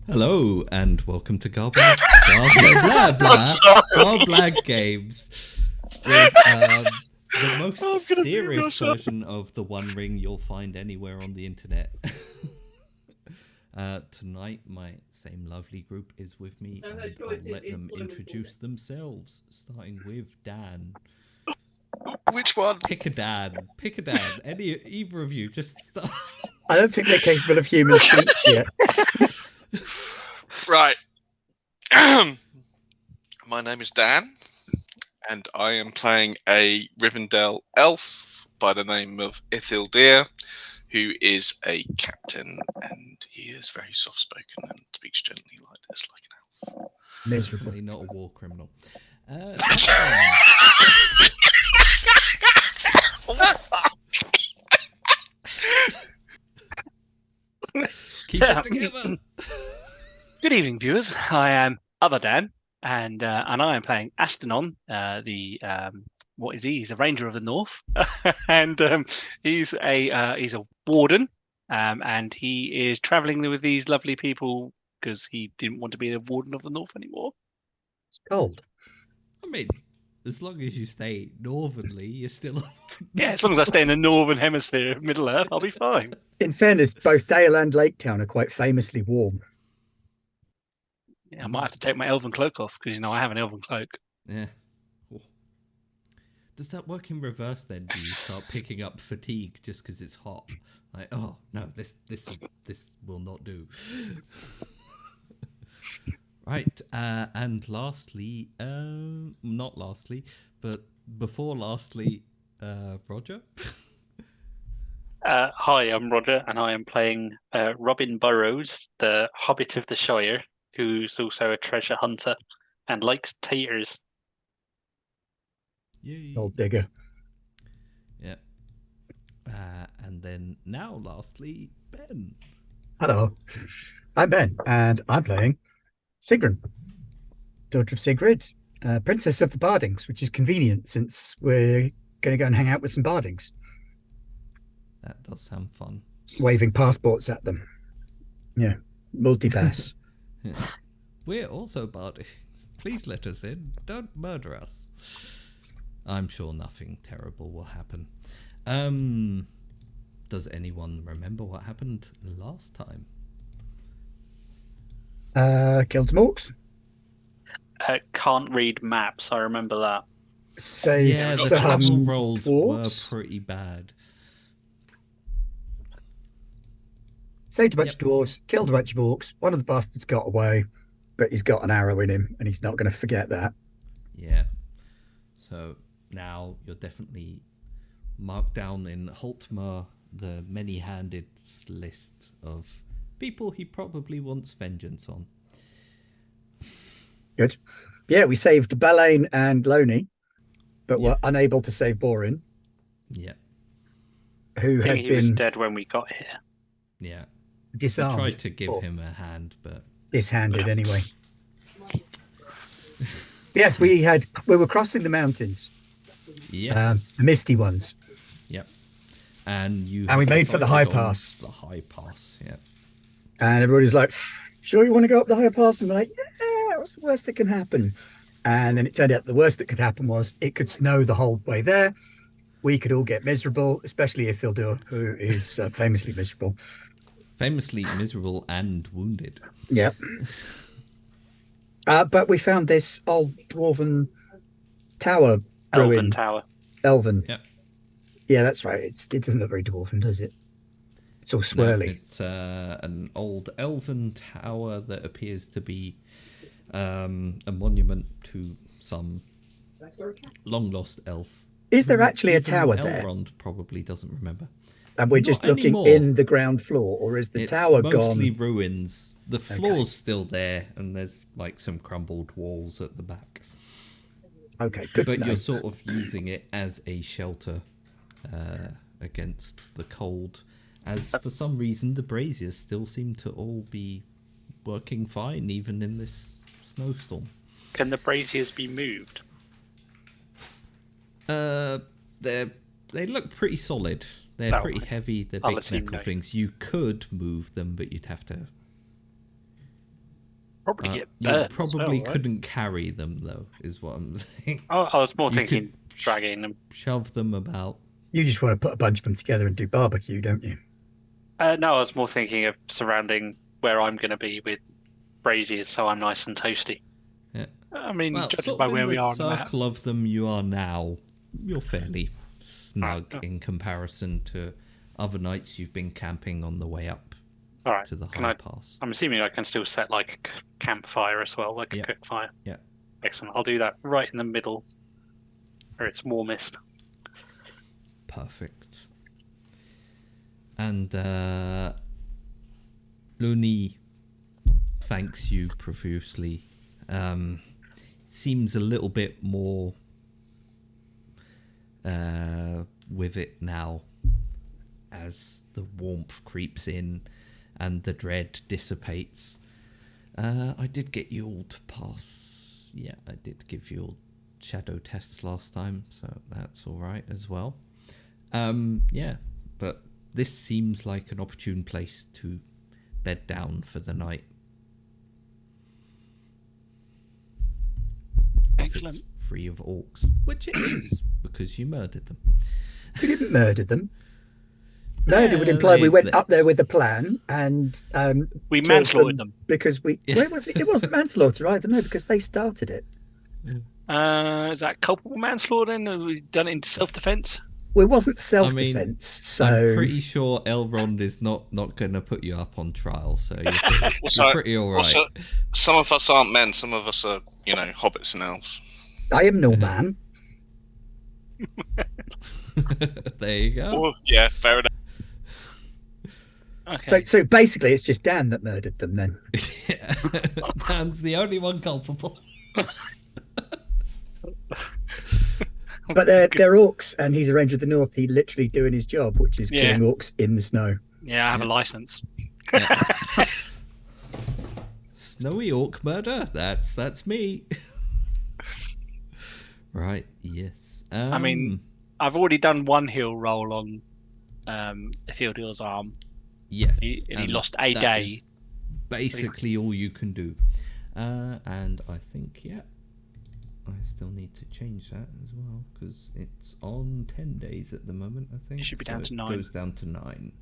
Hello and welcome to Goblin Games with the most serious version of the One Ring you'll find anywhere on the internet. Tonight, my same lovely group is with me, and I'll let them introduce themselves, starting with Dan. Which one? Pick a Dan. Either of you, just start. I don't think they're capable of human speech yet. Right. My name is Dan, and I am playing a Rivendell elf by the name of Ithildir, who is a captain, and he is very soft-spoken and speaks gently like this, like an elf. Miserably not a war criminal. Keep it together. Good evening, viewers. I am Other Dan, and I am playing Astenon, what is he? He's a Ranger of the North, and he's a warden, and he is travelling with these lovely people because he didn't want to be a warden of the North anymore. It's cold. I mean, as long as you stay northernly, you're still. Yeah, as long as I stay in the northern hemisphere of Middle Earth, I'll be fine. In fairness, both Dale and Lake Town are quite famously warm. Yeah, I might have to take my elven cloak off because I have an elven cloak. Yeah. Oh. Does that work in reverse then? Do you start picking up fatigue just because it's hot? Like, oh no, this will not do. Right, and lastly, not lastly, but before lastly, Roger. Hi, I'm Roger, and I am playing Robin Burrows, the Hobbit of the Shire, who's also a treasure hunter and likes taters. Yay. Old digger. Yeah. And then now, lastly, Ben. Hello, I'm Ben, and I'm playing Sigrun, daughter of Sigrid, princess of the Bardings, which is convenient since we're going to go and hang out with some Bardings. That does sound fun. Waving passports at them. Yeah, multi-pass. Yeah. We're also Bardings. Please let us in. Don't murder us. I'm sure nothing terrible will happen. Does anyone remember what happened last time? Killed some orcs. Can't read maps, I remember that. Saved Yeah, the some travel rolls dwarves. were pretty bad. Saved a bunch of dwarves, killed a bunch of orcs. One of the bastards got away, but he's got an arrow in him, and he's not going to forget that. Yeah. So now you're definitely marked down in Holtmar, the many-handed list of people he probably wants vengeance on. Good. Yeah, we saved Ballad and Loney, but were unable to save Borin. Yeah. Who I think had he been was dead when we got here. Yeah. disarmed. We tried to give him a hand, but dishanded anyway. Yes, we were crossing the mountains. yes. The misty ones. Yep. And we made for the high pass. The high pass, yeah. And everybody's like, sure you want to go up the high pass? And we're like, yeah, what's the worst that can happen? And then it turned out the worst that could happen was it could snow the whole way there. We could all get miserable, especially if Ithildir, who is famously miserable. Famously miserable and wounded. Yep. But we found this old dwarven tower Elven ruin. Tower. Elven. Yep. Yeah, that's right. It doesn't look very dwarven, does it? It's all swirly. No, it's an old elven tower that appears to be a monument to some long-lost elf. Is there actually a Even tower there? Elrond probably doesn't remember. And we're Not just looking anymore. in the ground floor, or is the tower It's mostly gone? ruins. The floor's still there, and there's like some crumbled walls at the back. Okay, good to But know. you're sort of using it as a shelter against the cold, as for some reason the braziers still seem to all be working fine, even in this snowstorm. Can the braziers be moved? They look pretty solid. They're Oh, pretty heavy. They're I'll big assume metal no. things. You could move them, but you'd have to. Probably get You burned. probably as well, right? couldn't carry them, though, is what I'm saying. Oh, I was more You thinking could dragging them. shove them about. You just want to put a bunch of them together and do barbecue, don't you? No, I was more thinking of surrounding where I'm going to be with braziers, so I'm nice and toasty. Yeah. I mean, Well, judging sort by of where in we the are on the map. circle of them you are now, you're fairly snug Right. in comparison to other nights you've been camping on the way up All right. to the Can high I? pass. I'm assuming I can still set like a campfire as well, like Yeah. a cook fire. Yeah. Excellent. I'll do that right in the middle, where it's warmest. Perfect. And Looney thanks you profusely. Seems a little bit more with it now as the warmth creeps in and the dread dissipates. I did get you all to pass. Yeah, I did give you all shadow tests last time, so that's all right as well. Yeah, but this seems like an opportune place to bed down for the night. If Excellent. it's free of orcs, which it is, because you murdered them. We didn't murder them. Murder would imply we went up there with a plan and We killed manslaughtered them. because we. Yeah. Where was it? It wasn't manslaughter either, no, because they started it. Is that culpable manslaughter? Then? Have we done it in self-defense? Well, it wasn't self-defense, so I'm pretty sure Elrond is not going to put you up on trial, so you're Also, pretty all right. also, some of us aren't men. Some of us are, hobbits and elves. I am no man. There you go. Oh, yeah, fair enough. Okay. So basically, it's just Dan that murdered them then. Yeah. Dan's the only one culpable. But they're orcs, and he's a ranger of the north. He literally doing his job, which is Yeah. killing orcs in the snow. Yeah, I have a license. Yeah. Snowy orc murder. That's me. Right. Yes. I mean, I've already done one heal roll on Ithildur's arm. yes. He and lost a that day. is basically all you can do. And I think I still need to change that as well because it's on 10 days at the moment. I think It should be down to it 9. Goes down to 9.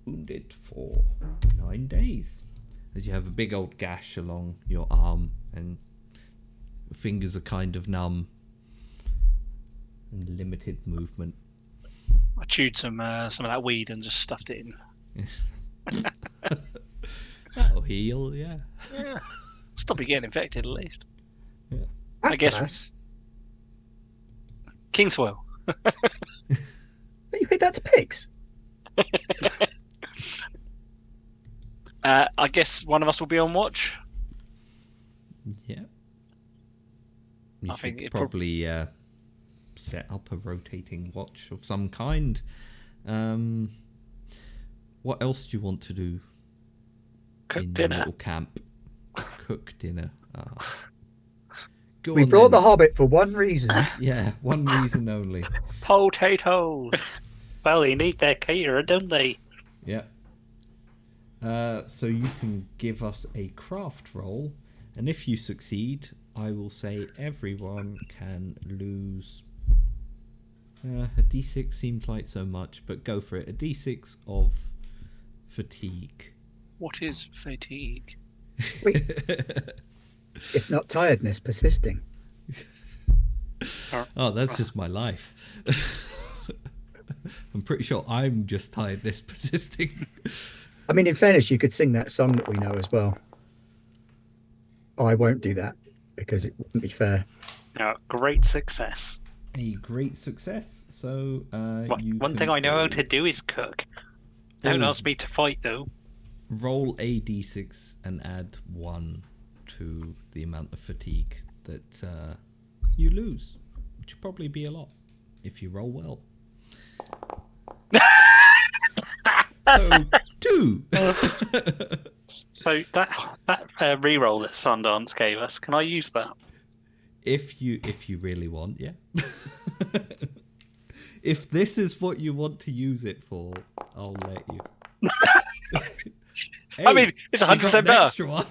Wounded for 9 days, as you have a big old gash along your arm and your fingers are kind of numb and limited movement. I chewed some of that weed and just stuffed it in. That'll heal, yeah. Yeah. Stop you getting infected at least. I guess- Kingsfoil. But you feed that to pigs? I guess one of us will be on watch. Yeah. You I think should it probably set up a rotating watch of some kind. What else do you want to do Cook in dinner. your little camp? Cook dinner. Ah. Go We on brought the then. Hobbit for one reason. Yeah, one reason only. Potatoes. Well, they need their caterer, don't they? Yeah. So you can give us a craft roll, and if you succeed, I will say everyone can lose. A d6 seems like so much, but go for it. A d6 of fatigue. What is fatigue? If not tiredness persisting. Oh, that's just my life. I'm pretty sure I'm just tiredness persisting. I mean, in fairness, you could sing that song that we know as well. I won't do that because it wouldn't be fair. No, great success. A great success. So you One can thing I know how roll- to do is cook. Don't Oh. ask me to fight, though. Roll a d6 and add 1 to the amount of fatigue that you lose, which will probably be a lot if you roll well. So 2. So that reroll that Sundance gave us, can I use that? If you really want, yeah. If this is what you want to use it for, I'll let you. I mean, it's 100% you got an better. extra one.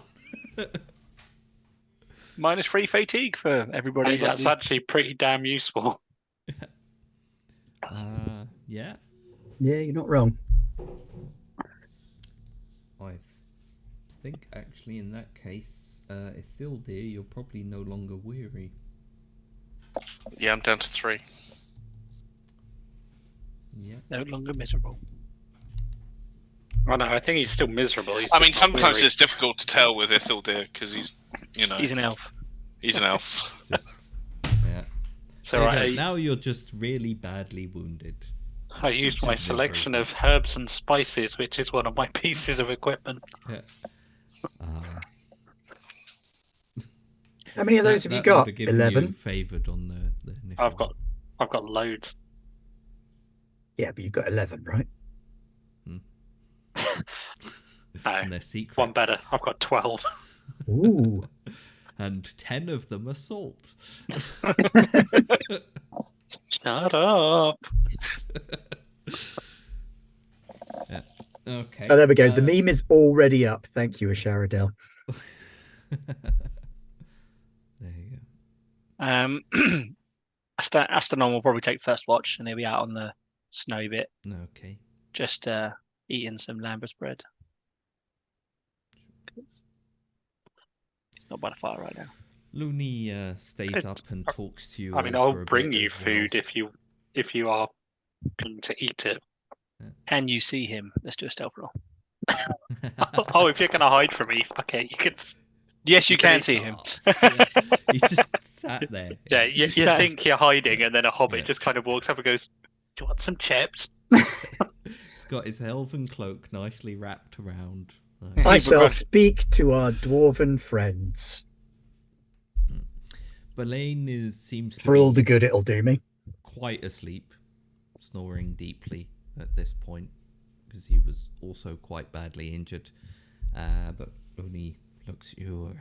-3 fatigue for everybody. Hey, that's actually pretty damn useful. Yeah. Yeah, you're not wrong. I think actually in that case, Ithildir, you're probably no longer weary. Yeah, I'm down to 3. Yeah. No longer miserable. Oh no, I think he's still miserable. I mean, sometimes it's difficult to tell with Ithildir because he's, He's an elf. He's an elf. Yeah. So There you go. Now you're just really badly wounded. I used my selection of herbs and spices, which is one of my pieces of equipment. Yeah. How many of those have you got? 11. Favoured on the initial. I've got loads. Yeah, but you've got 11, right? No, And they're secret. one better. I've got 12. Ooh. And 10 of them are salt. Shut up. Yeah. Okay. Oh, there we go. The meme is already up. Thank you, Asharadel. There you go. Astanon will probably take first watch, and he'll be out on the snowy bit, Okay. just eating some lambus bread. He's not by the fire right now. Looney stays up and talks to you. I mean, for I'll a bring bit you as well. food if you are going to eat it. Can you see him? Let's do a stealth roll. Oh, if you're going to hide from me, fuck it, you can. Yes, you can see him. Yeah. He's just sat there. Yeah, you sat- think you're hiding, and then a hobbit Yeah. just kind of walks up and goes, "Do you want some chips?" He's got his elven cloak nicely wrapped around. Like, I Keep shall going. speak to our dwarven friends. Balain seems to For all be the good it'll do me. quite asleep, snoring deeply at this point because he was also quite badly injured. But Looney looks at you.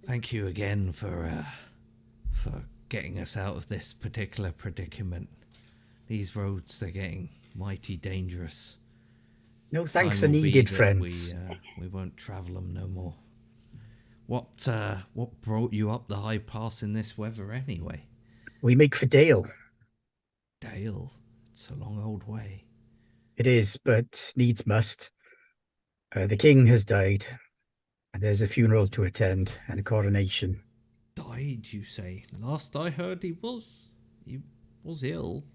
Thank you again for getting us out of this particular predicament. These roads, they're getting mighty dangerous. No thanks are Time will be needed, that friends. We won't travel them no more. What brought you up the high pass in this weather anyway? We make for Dale. Dale, it's a long old way. It is, but needs must. The king has died, and there's a funeral to attend and a coronation. Died, you say? Last I heard, he was ill.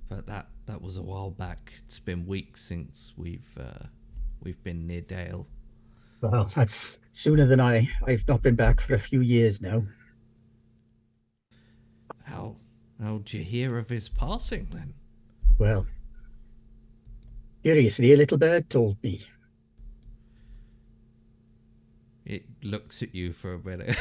But that was a while back. It's been weeks since we've been near Dale. Well, that's sooner than I've not been back for a few years now. How'd you hear of his passing then? Well, curiously, a little bird told me. It looks at you for a minute.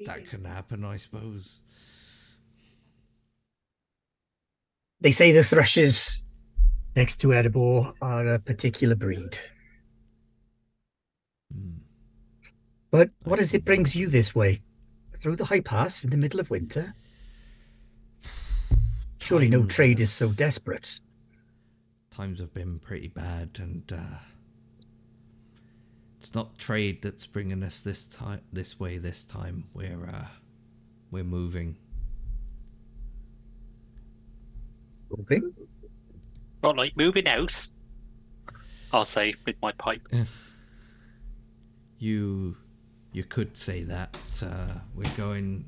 That can happen, I suppose. They say the thrushes next to Erebor are a particular breed. But what is it brings you this way? Through the high pass in the middle of winter? Surely no trade is so desperate. Times have been pretty bad, and it's not trade that's bringing us this way this time. We're moving. Moving? Not like moving house. I'll say with my pipe. You could say that. We're going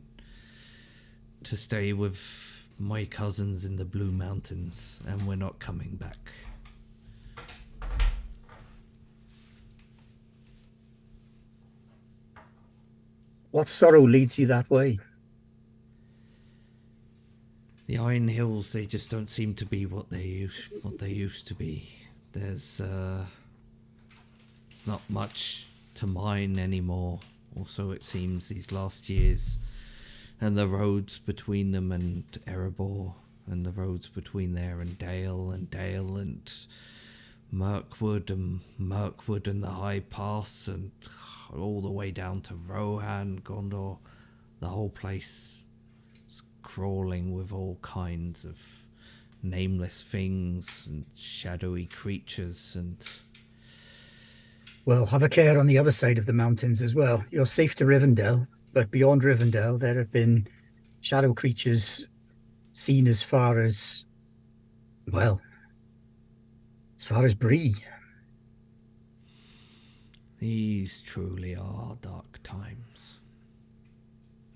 to stay with my cousins in the Blue Mountains, and we're not coming back. What sorrow leads you that way? The Iron Hills, they just don't seem to be what they used to be. There's not much to mine anymore. Also, it seems these last years, and the roads between them and Erebor, and the roads between there and Dale, Mirkwood and the High Pass and all the way down to Rohan, Gondor. The whole place is crawling with all kinds of nameless things and shadowy creatures and... Well, have a care on the other side of the mountains as well. You're safe to Rivendell, but beyond Rivendell, there have been shadow creatures seen as far as, well, as far as Bree. These truly are dark times.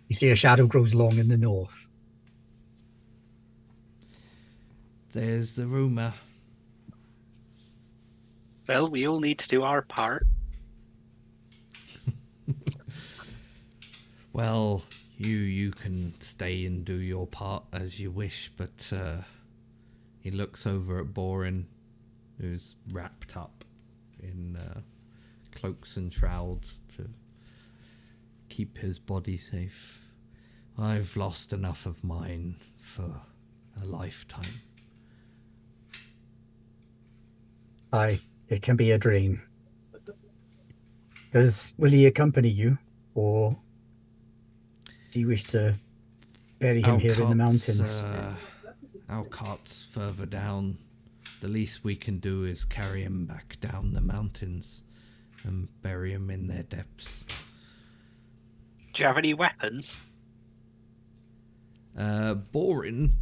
You see a shadow grows long in the north. There's the rumour. Well, we all need to do our part. Well, you can stay and do your part as you wish, but he looks over at Borin, who's wrapped up in cloaks and shrouds to keep his body safe. I've lost enough of mine for a lifetime. Aye, it can be a drain. Will he accompany you, or do you wish to bury him here in the mountains? Our cart's further down. The least we can do is carry him back down the mountains and bury him in their depths. Do you have any weapons? Borin,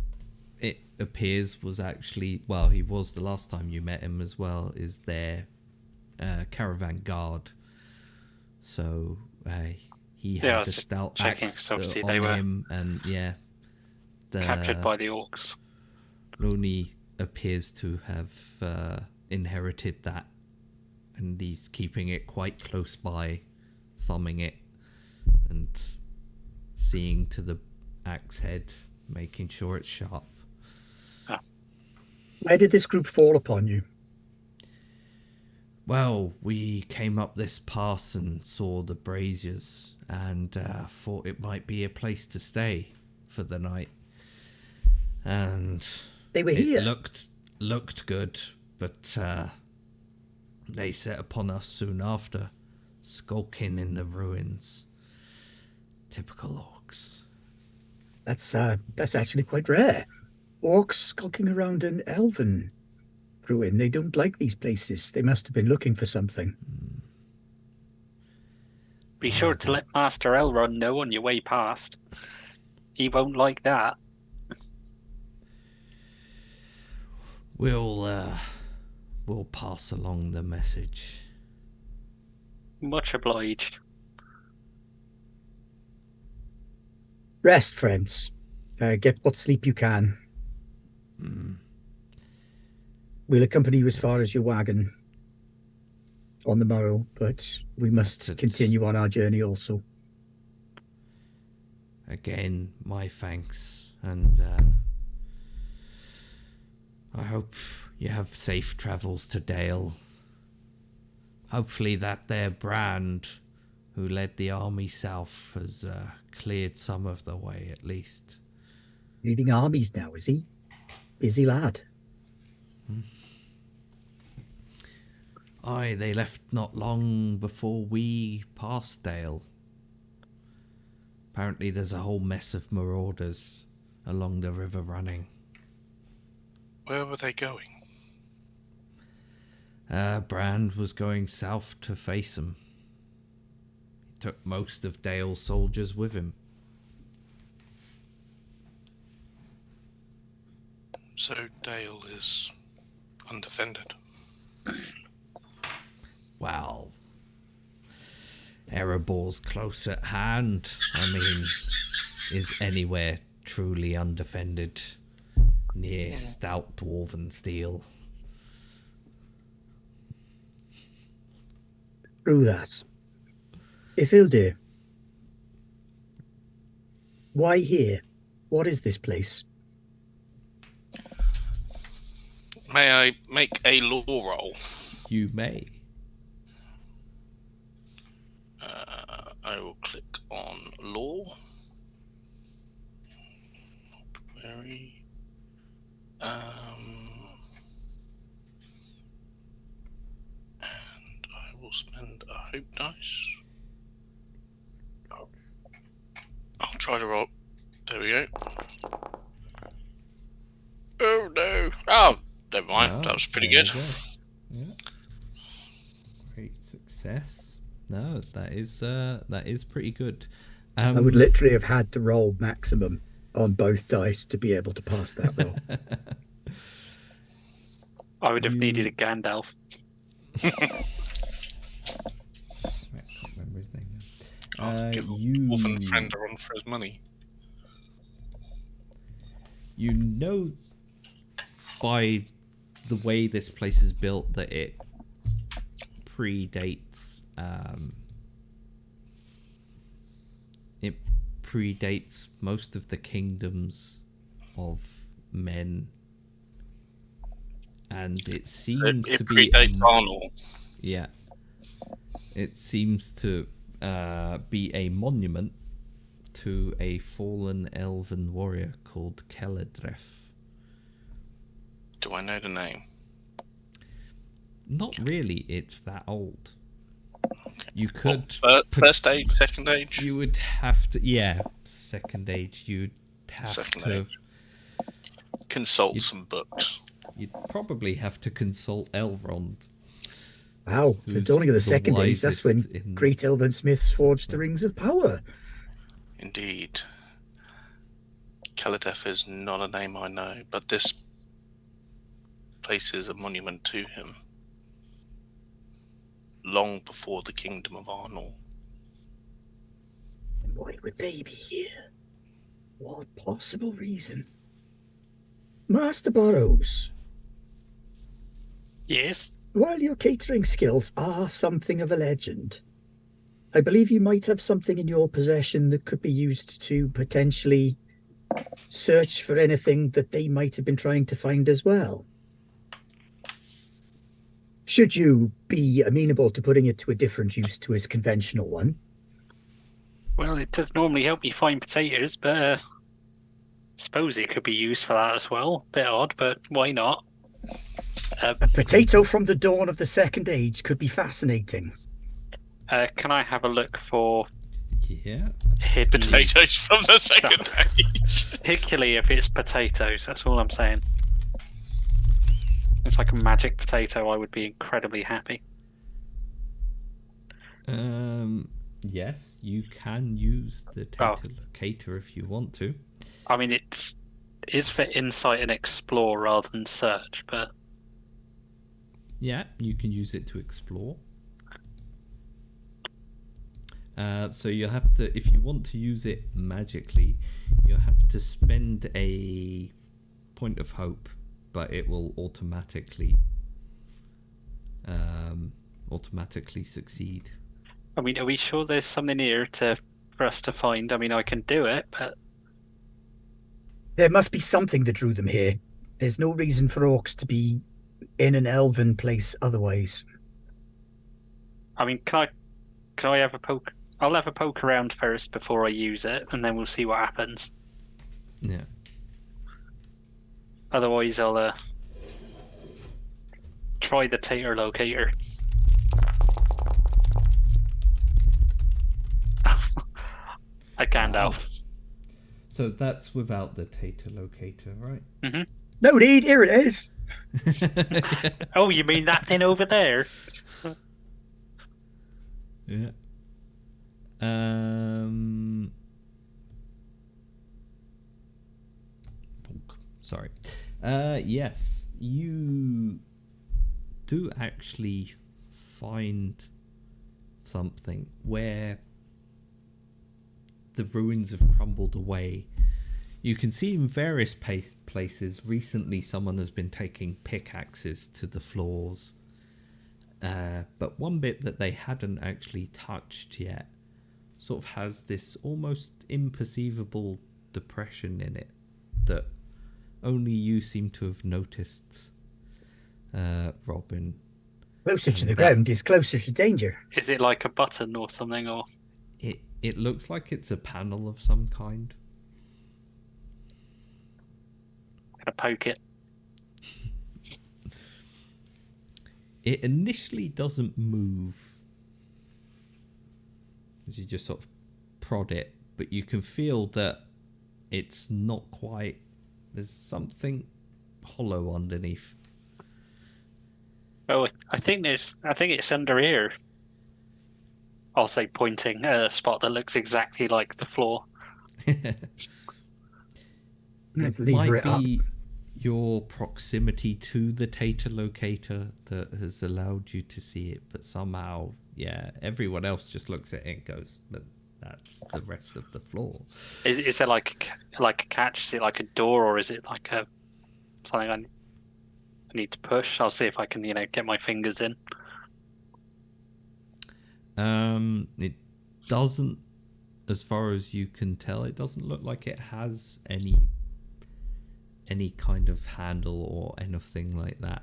it appears, was actually, well, he was the last time you met him as well, is their caravan guard. So he had the stout axe on him, and yeah, captured by the orcs. Looney appears to have inherited that, and he's keeping it quite close by, thumbing it and seeing to the axe head, making sure it's sharp. Where did this group fall upon you? Well, we came up this pass and saw the braziers and thought it might be a place to stay for the night. And they were here. It looked good, but they set upon us soon after, skulking in the ruins. Typical orcs. That's actually quite rare. Orcs skulking around an elven ruin. They don't like these places. They must have been looking for something. Be sure to let Master Elrond know on your way past. He won't like that. We'll pass along the message. Much obliged. Rest, friends. Get what sleep you can. We'll accompany you as far as your wagon on the morrow, but we must continue on our journey also. Again, my thanks, and I hope you have safe travels to Dale. Hopefully that there Brand, who led the army south, has cleared some of the way at least. Leading armies now, is he? Busy lad. Aye, they left not long before we passed Dale. Apparently there's a whole mess of marauders along the river running. Where were they going? Brand was going south to face them. He took most of Dale's soldiers with him. So Dale is undefended. Well, Erebor's close at hand. I mean, is anywhere truly undefended near stout dwarven steel? Through that. Isildir, why here? What is this place? May I make a law roll? You may. I will click on law. Very. hope dice. I'll try to roll. There we go. Oh no! Oh, never mind. No, That was pretty there good. we go. Yeah. Great success. No, that is pretty good. I would literally have had to roll maximum on both dice to be able to pass that roll. I would have needed a Gandalf. I can't remember his name now. I'll give Wolf and Friend a run for his money. You know, by the way this place is built, that it predates most of the kingdoms of men, and it seems it to be predates Arnold. Yeah, it seems to be a monument to a fallen elven warrior called Keledref. Do I know the name? Not really. It's that old. Okay. You could first age, second age. You would have to, yeah, second age. You'd have Second to age. Consult some books. You'd probably have to consult Elrond. Wow, the who's dawning of the the second age, that's when wisest in- great elven smiths forged the rings of power. Indeed. Kaladef is not a name I know, but this place is a monument to him. Long before the kingdom of Arnor. Why would they be here? What possible reason? Master Burrows, Yes. while your catering skills are something of a legend, I believe you might have something in your possession that could be used to potentially search for anything that they might have been trying to find as well. Should you be amenable to putting it to a different use to his conventional one? Well, it does normally help me find potatoes, but I suppose it could be used for that as well. Bit odd, but why not? A potato from the dawn of the second age could be fascinating. Can I have a look for Yeah. hidden Potatoes from the second age. particularly if it's potatoes, that's all I'm saying. It's like a magic potato, I would be incredibly happy. Yes, you can use the data locator if you want to. I mean, it is for insight and explore rather than search, but Yeah, you can use it to explore. So you'll have to, if you want to use it magically, you'll have to spend a point of hope, but it will automatically succeed. I mean, are we sure there's something here for us to find? I mean, I can do it, but There must be something that drew them here. There's no reason for orcs to be in an elven place otherwise. I mean, can I have a poke? I'll have a poke around first before I use it, and then we'll see what happens. Yeah. Otherwise, I'll try the tater locator. A Gandalf. So that's without the data locator, right? Mm-hmm. No need, here it is. Oh, you mean that thing over there? Yeah. Sorry. Yes, you do actually find something where the ruins have crumbled away. You can see in various places recently someone has been taking pickaxes to the floors. But one bit that they hadn't actually touched yet sort of has this almost imperceivable depression in it that only you seem to have noticed, Robin. Closer to the ground is closer to danger. Is it like a button or something, or It looks like it's a panel of some kind. can I poke it? It initially doesn't move, as you just sort of prod it, but you can feel that it's not quite. There's something hollow underneath. Oh, I think it's under here. I'll say, pointing at a spot that looks exactly like the floor. Let's It lever might it up. be your proximity to the Tater locator that has allowed you to see it, but somehow, everyone else just looks at it and goes, that's the rest of the floor. Is there like a catch? Is it like a door, or is it like a something I need to push? I'll see if I can, get my fingers in. It doesn't, as far as you can tell, it doesn't look like it has any kind of handle or anything like that.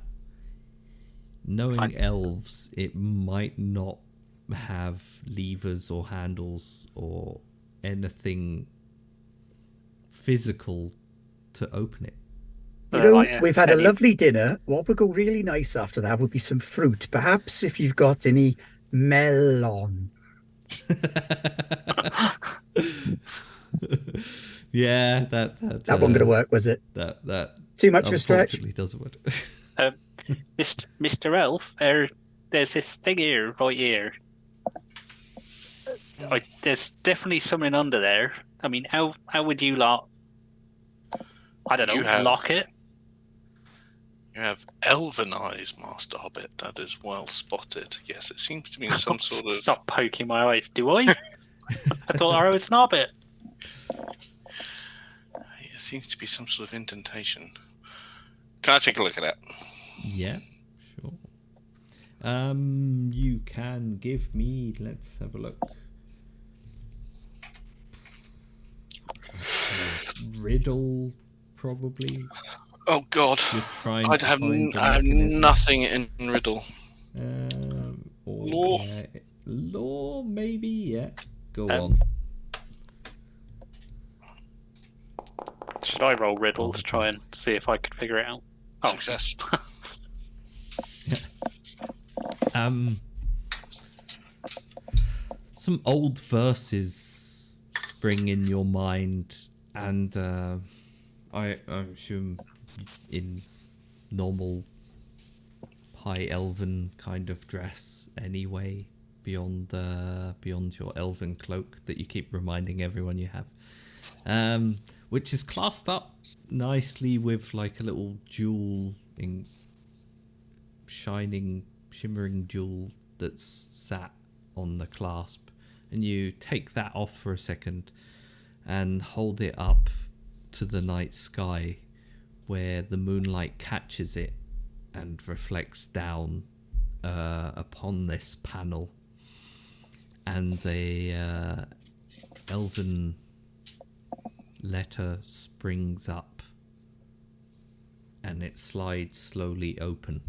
Knowing elves, it might not have levers or handles or anything physical to open it. We've had a lovely dinner. What would go really nice after that would be some fruit. Perhaps if you've got any melon. Yeah, that wasn't going to work, was it? That too much of a stretch. Unfortunately, doesn't work. Mr. Elf, there's this thing here, right here. There's definitely something under there. I mean, how would you lock? I don't know. Lock it. You have elven eyes, Master Hobbit. That is well spotted. Yes, it seems to be some sort of. Stop poking my eyes, do I? I thought I was an hobbit. It seems to be some sort of indentation. Can I take a look at it? Yeah, sure. You can give me. Let's have a look. Riddle, probably. Oh God! I have nothing in riddle. Law. Law, maybe. Yeah. Go on. Should I roll riddle to try and see if I could figure it out? Success. Some old verses spring in your mind, and I assume in normal high elven kind of dress anyway, beyond your elven cloak that you keep reminding everyone you have, which is classed up nicely with like a little jewel in shimmering jewel that's sat on the clasp, and you take that off for a second and hold it up to the night sky where the moonlight catches it and reflects down upon this panel, and a elven letter springs up and it slides slowly open.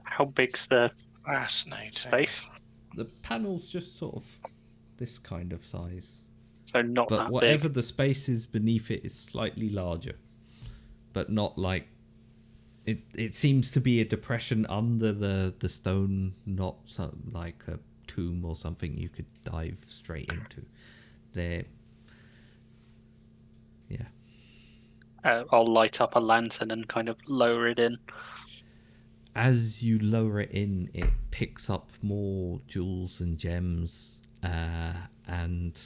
How big's the fascinating space? The panel's just sort of this kind of size. So not but that whatever big. The space is beneath it is slightly larger, but not like it seems to be a depression under the stone, not like a tomb or something you could dive straight into. There, yeah. I'll light up a lantern and kind of lower it in. As you lower it in, it picks up more jewels and gems and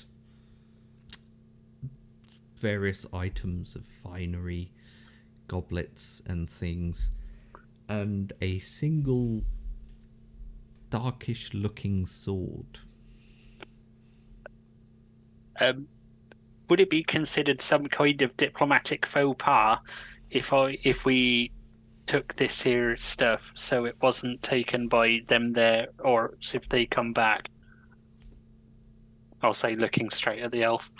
various items of finery, goblets and things, and a single darkish looking sword. Would it be considered some kind of diplomatic faux pas if we took this here stuff so it wasn't taken by them there, or if they come back? I'll say, looking straight at the elf.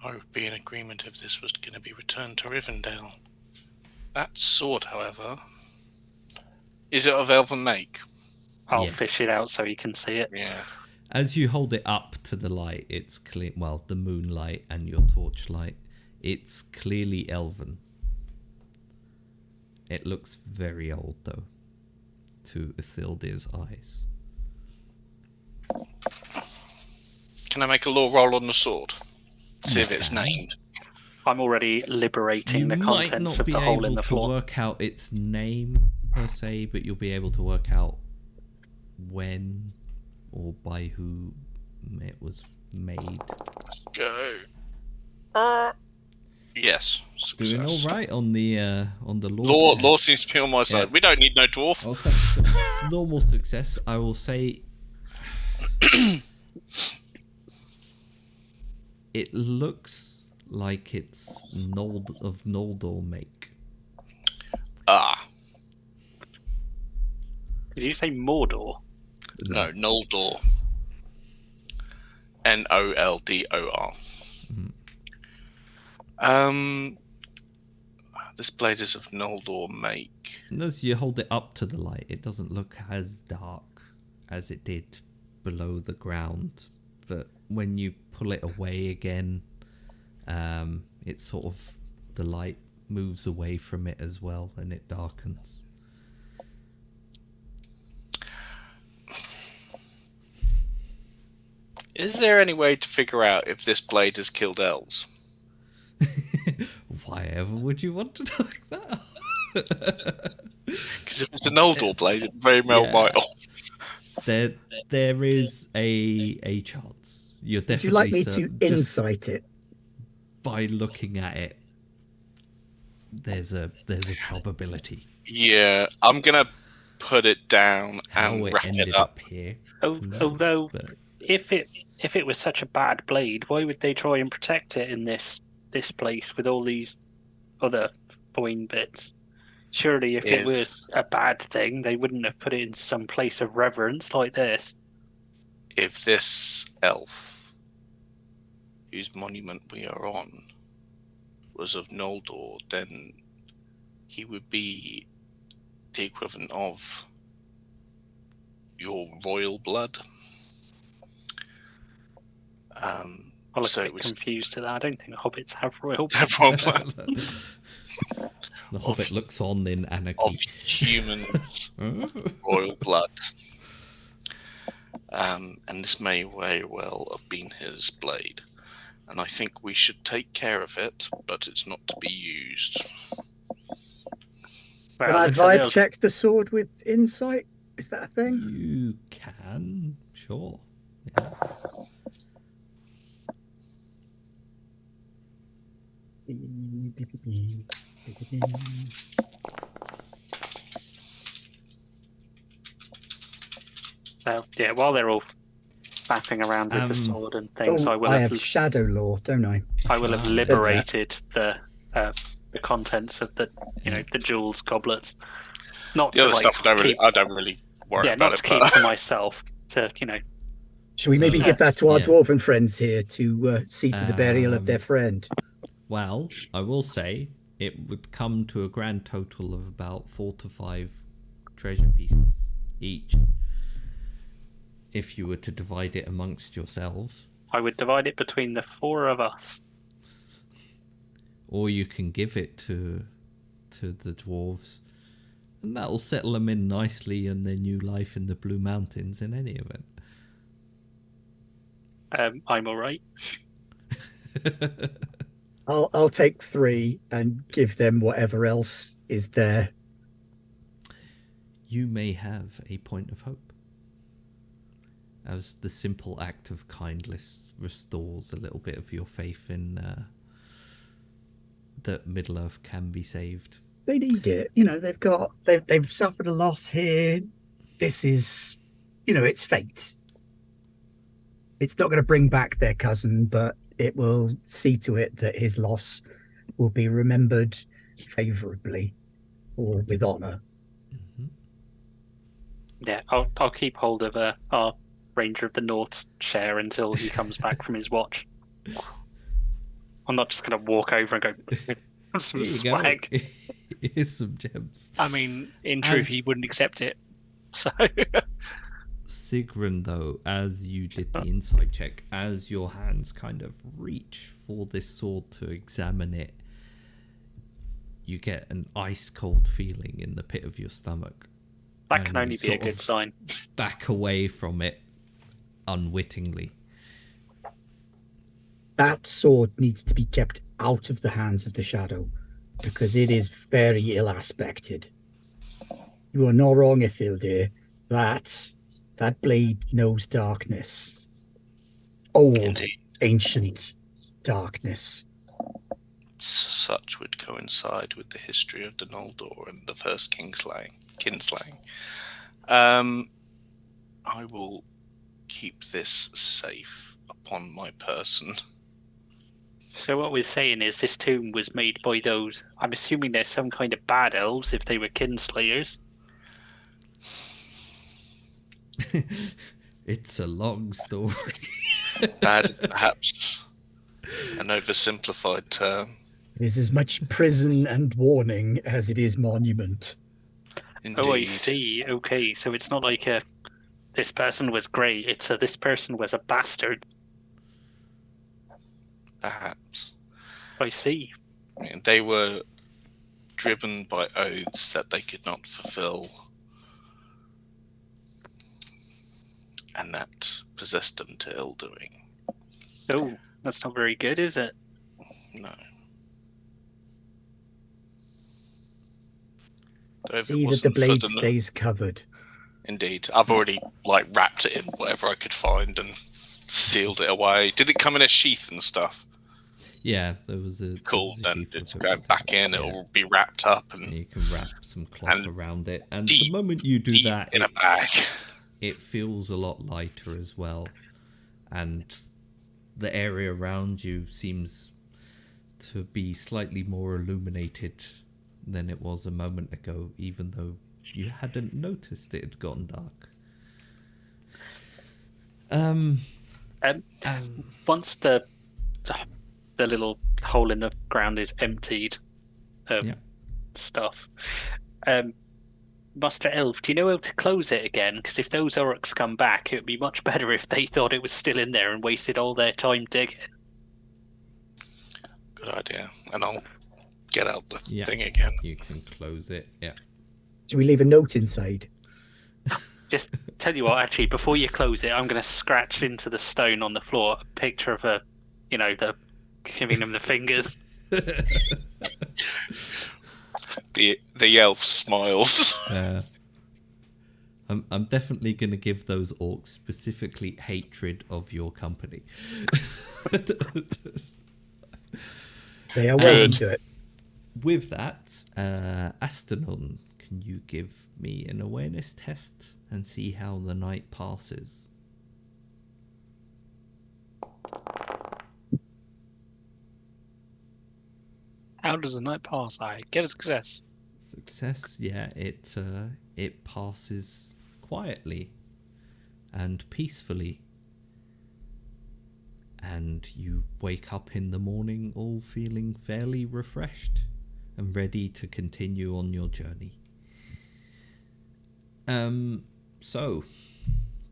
I would be in agreement if this was going to be returned to Rivendell. That sword, however, is it of elven make? I'll Yes. fish it out so you can see it. Yeah. As you hold it up to the light, it's clear. Well, the moonlight and your torchlight, it's clearly elven. It looks very old, though. to Ithildir's eyes. Can I make a law roll on the sword? See You if it's can. named. I'm already liberating You the might contents not of be the hole in able the to floor. work out its name per se, but you'll be able to work out when or by who it was made. Go. Yes. Success. Doing all right on the law. Law seems to be on my side. Yeah. We don't need no dwarf. I'll say it's normal success. I will say it looks like it's of Noldor make. Ah, Did you say Mordor? no, Noldor. Noldor. This blade is of Noldor make. And as you hold it up to the light, it doesn't look as dark as it did below the ground. But when you pull it away again, it's sort of the light moves away from it as well, and it darkens. Is there any way to figure out if this blade has killed elves? Why ever would you want to know that? Because if it's an Noldor blade, it very well might. There is a chance. You're definitely. Would you like me to certain, just insight it? by looking at it, there's a probability. Yeah, I'm gonna put it down How and it wrap ended it up. up here. Although, But if it was such a bad blade, why would they try and protect it in this place with all these other fine bits? Surely, if it was a bad thing, they wouldn't have put it in some place of reverence like this. If this elf, whose monument we are on, was of Noldor, then he would be the equivalent of your royal blood. I look So a it bit was confused to that. I don't think hobbits have royal blood. have royal blood the Hobbit looks on in of anarchy. humans' royal blood. And this may very well have been his blade. And I think we should take care of it, but it's not to be used. Can Well, I it's a vibe little- check the sword with insight? Is that a thing? You can, sure. Yeah. So, yeah, while they're all faffing around with the sword and things, Oh, I have shadow law, don't I? I will have Ah, liberated the contents of the the jewels goblets. Not The to other stuff keep, I don't really worry yeah, about not it. to keep But for myself. To Should we maybe So- give that to our Yeah. dwarven friends here to see to the burial of their friend? Well, I will say it would come to a grand total of about 4 to 5 treasure pieces each. If you were to divide it amongst yourselves, I would divide it between the four of us. or you can give it to the dwarves, and that'll settle them in nicely in their new life in the Blue Mountains. In any event, I'm all right. I'll take 3 and give them whatever else is there. you may have a point of hope, as the simple act of kindness restores a little bit of your faith in that Middle Earth can be saved. They need it. They've suffered a loss here. This is, it's fate. It's not going to bring back their cousin, but it will see to it that his loss will be remembered favourably or with honour. Yeah, I'll keep hold of our Ranger of the North's chair until he comes back from his watch. I'm not just going to walk over and go, some Here you swag. go. Here's some gems. I mean, in truth, As- he wouldn't accept it. So, Sigrun, though, as you did the insight check, as your hands kind of reach for this sword to examine it, you get an ice cold feeling in the pit of your stomach. That can and only be a sort good of sign. back away from it unwittingly. That sword needs to be kept out of the hands of the shadow, because it is very ill aspected. You are not wrong, Ithildir. That blade knows darkness. Old, Indeed. ancient darkness. Such would coincide with the history of the Noldor and the first kinslaying. I will keep this safe upon my person. So what we're saying is this tomb was made by those. I'm assuming there's some kind of bad elves if they were kinslayers. It's a long story. Bad is perhaps an oversimplified term. It is as much prison and warning as it is monument. Indeed. Oh, I see. Okay, so it's not like this person was great. It's this person was a bastard. Perhaps. I see. I mean, they were driven by oaths that they could not fulfill, and that possessed them to ill doing. Oh, that's not very good, is it? No. Though if it See that the wasn't for blade stays covered. Indeed. I've already wrapped it in whatever I could find and sealed it away. Did it come in a sheath and stuff? Yeah, there was a Cool, there was a then sheath it's of going it. back in, Yeah. it'll be wrapped up and You can wrap some cloth And around it, and deep, the moment you do deep that, in a bag. it feels a lot lighter as well, and the area around you seems to be slightly more illuminated than it was a moment ago, even though you hadn't noticed it had gone dark. Once the little hole in the ground is emptied of Yeah. stuff, Master Elf, do you know how to close it again? Because if those orcs come back, it would be much better if they thought it was still in there and wasted all their time digging. Good idea. And I'll get out the Yeah. thing again. You can close it. Yeah. Should we leave a note inside? Just tell you what, actually, before you close it, I'm going to scratch into the stone on the floor a picture of the giving them the fingers. The elf smiles. I'm definitely going to give those orcs specifically hatred of your company. They are welcome to it. With that, Astanon, can you give me an awareness test and see how the night passes? How does the night pass? I get a success. Success, yeah, it passes quietly and peacefully. And you wake up in the morning all feeling fairly refreshed and ready to continue on your journey. So,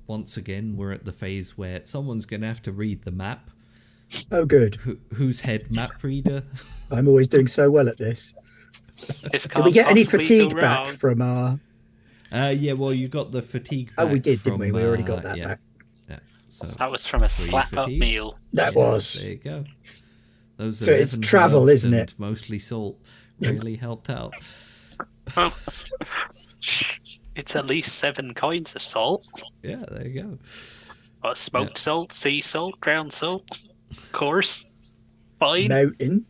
once again, we're at the phase where someone's going to have to read the map. Oh, good. Who's head map reader? I'm always doing so well at this. This Did we can't get any possibly fatigue go back wrong. from our... Yeah, well, you got the fatigue back. Oh, we did, didn't we? from, We already got that yeah, back. Yeah, so That was from a free slap-up fatigue. meal. That There was. you go. Those So it's 11 travel, herbs isn't and it? mostly salt really helped out. It's at least 7 kinds of salt. Yeah, there you go. Got smoked salt, sea salt, ground salt, coarse, fine. Mountain.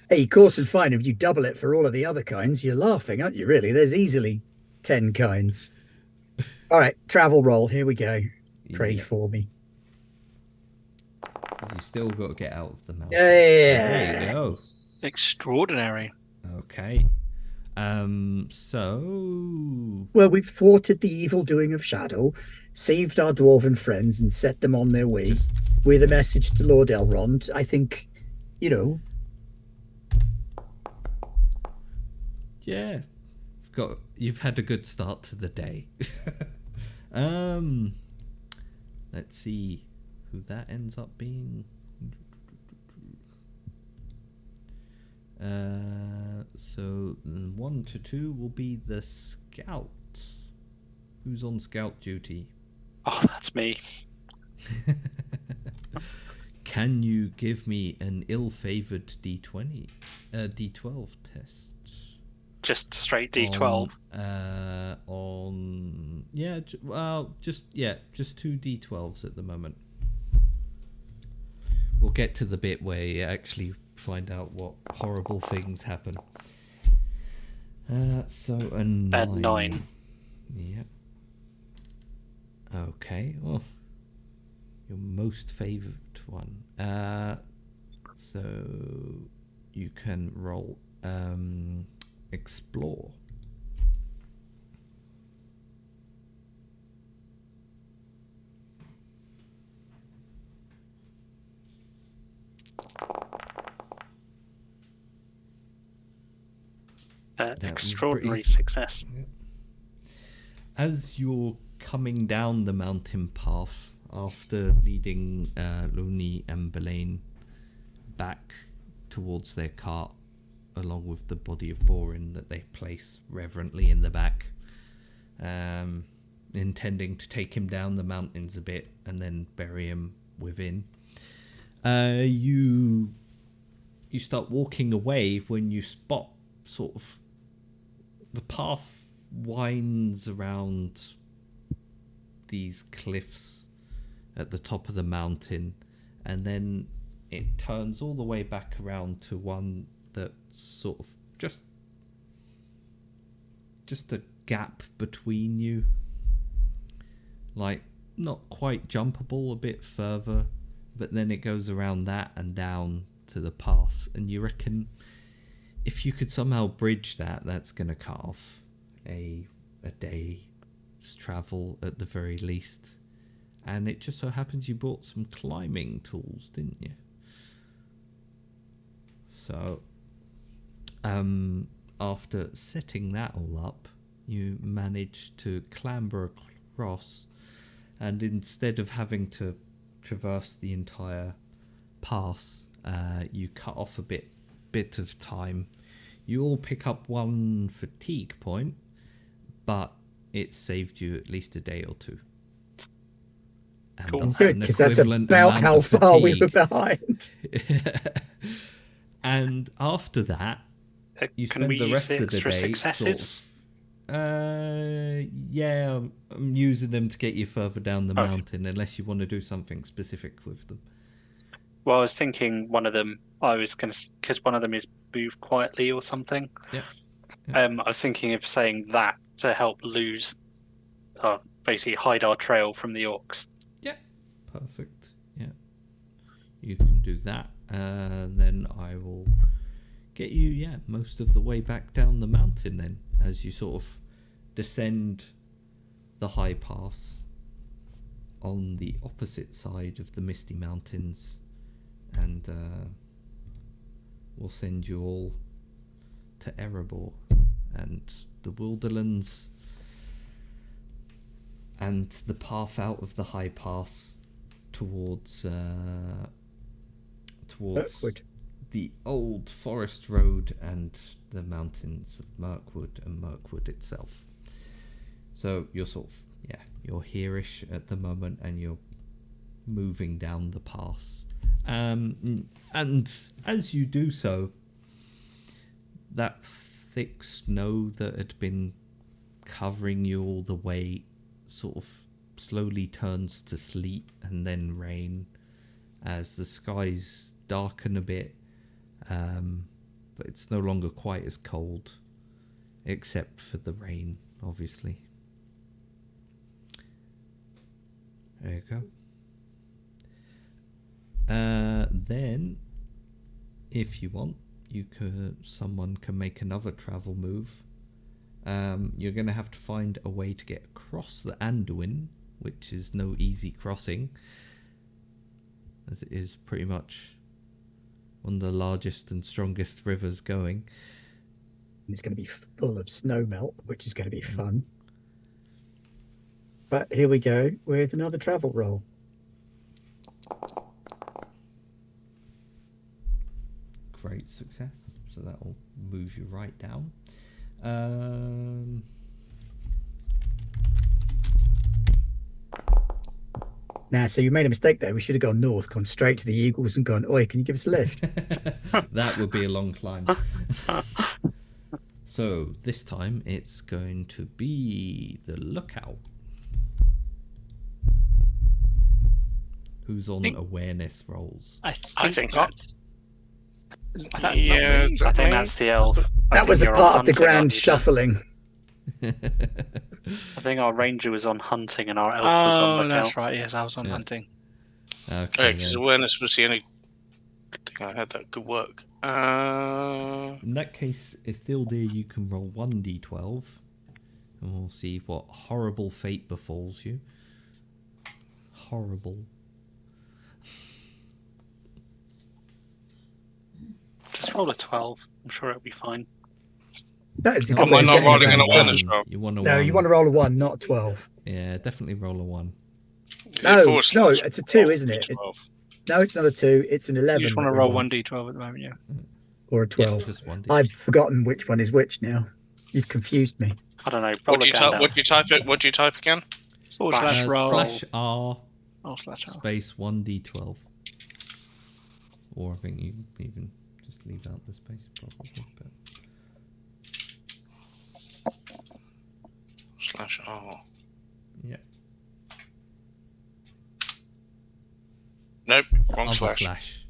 Hey, coarse and fine. If you double it for all of the other kinds, you're laughing, aren't you, really? There's easily 10 kinds. All right, travel roll. Here we go. Pray Yeah. for me. You still got to get out of the mountain. Yeah. There you go. Extraordinary. Okay. So Well, we've thwarted the evil doing of Shadow, saved our dwarven friends, and set them on their way just with a message to Lord Elrond. I think, yeah, you've had a good start to the day. Let's see who that ends up being. So 1 to 2 will be the scout. Who's on scout duty? Oh, that's me. Can you give me an ill-favored D12 test? Just straight D12. Just 2 D12s at the moment. We'll get to the bit where you actually find out what horrible things happen. So a 9. 9. Yep. Okay. Well, your most favoured one. So you can roll explore. Extraordinary success. As you're coming down the mountain path after leading Looney and Belaine back towards their cart, along with the body of Borin that they place reverently in the back, intending to take him down the mountains a bit and then bury him within. You start walking away when you spot sort of the path winds around these cliffs at the top of the mountain, and then it turns all the way back around to one that's sort of just a gap between you, like not quite jumpable, a bit further, but then it goes around that and down to the pass, and you reckon if you could somehow bridge that, that's going to cut off a day's travel at the very least. And it just so happens you bought some climbing tools, didn't you? So, after setting that all up, you managed to clamber across, and instead of having to traverse the entire pass, you cut off a bit of time. You all pick up 1 fatigue point, but it saved you at least a day or 2. And Cool. Good, because that's about how far we were behind. And after that, you Can spend we the rest use the of the extra day successes? I'm using them to get you further down the mountain, unless you want to do something specific with them. Well, I was thinking one of them, because one of them is move quietly or something. Yeah. I was thinking of saying that to help basically hide our trail from the orcs. Yeah, perfect. Yeah, you can do that. Then I will get you, most of the way back down the mountain then, as you sort of descend the high pass on the opposite side of the Misty Mountains, and we'll send you all to Erebor and the Wilderlands and the path out of the high pass towards Mirkwood. The old forest road and the mountains of Mirkwood and Mirkwood itself. So you're sort of, you're here-ish at the moment, and you're moving down the pass. And as you do so, that thick snow that had been covering you all the way sort of slowly turns to sleet and then rain as the skies darken a bit, but it's no longer quite as cold, except for the rain, obviously. There you go. Then, if you want, someone can make another travel move. You're going to have to find a way to get across the Anduin, which is no easy crossing, as it is pretty much one of the largest and strongest rivers going. It's going to be full of snow melt, which is going to be fun. But here we go with another travel roll. Great success. So that will move you right down. Now, so you made a mistake there. We should have gone north, gone straight to the Eagles and gone, oi, can you give us a lift? That would be a long climb. So this time it's going to be the lookout. Who's on awareness rolls? I think I yeah, is that think me? that's the elf. That was a you're on part of the hunting, grand aren't you, Dan? shuffling. I think our ranger was on hunting and our elf was on Oh, lookout. that's right. Yes, I was on Yeah. hunting. Okay. Because then. awareness was the only thing I had that could work. In that case, Ithildir, you can roll 1d12, and we'll see what horrible fate befalls you. Horrible. Just roll a 12. I'm sure it'll be fine. That is a Oh, good way am I of not getting rolling us an out of awareness town. roll? You want a No, 1. you want to roll a 1, not a 12. Yeah, definitely roll a 1. Is No, it forward no, slash it's a 2, 12? isn't it? 12. No, it's not a 2. It's an 11. You just want that to we roll want. 1d12 at the moment, yeah. Or a Yeah, 12. just 1d. I've forgotten which one is which now. You've confused me. I don't know. Roll What do a you type? Gandalf. What do you type? What do you type again? Forward slash roll. Slash R Oh, slash R. space 1d12. Or I think you even just leave out the space probably. But Slash R. yeah. Nope, wrong Other slash. slash.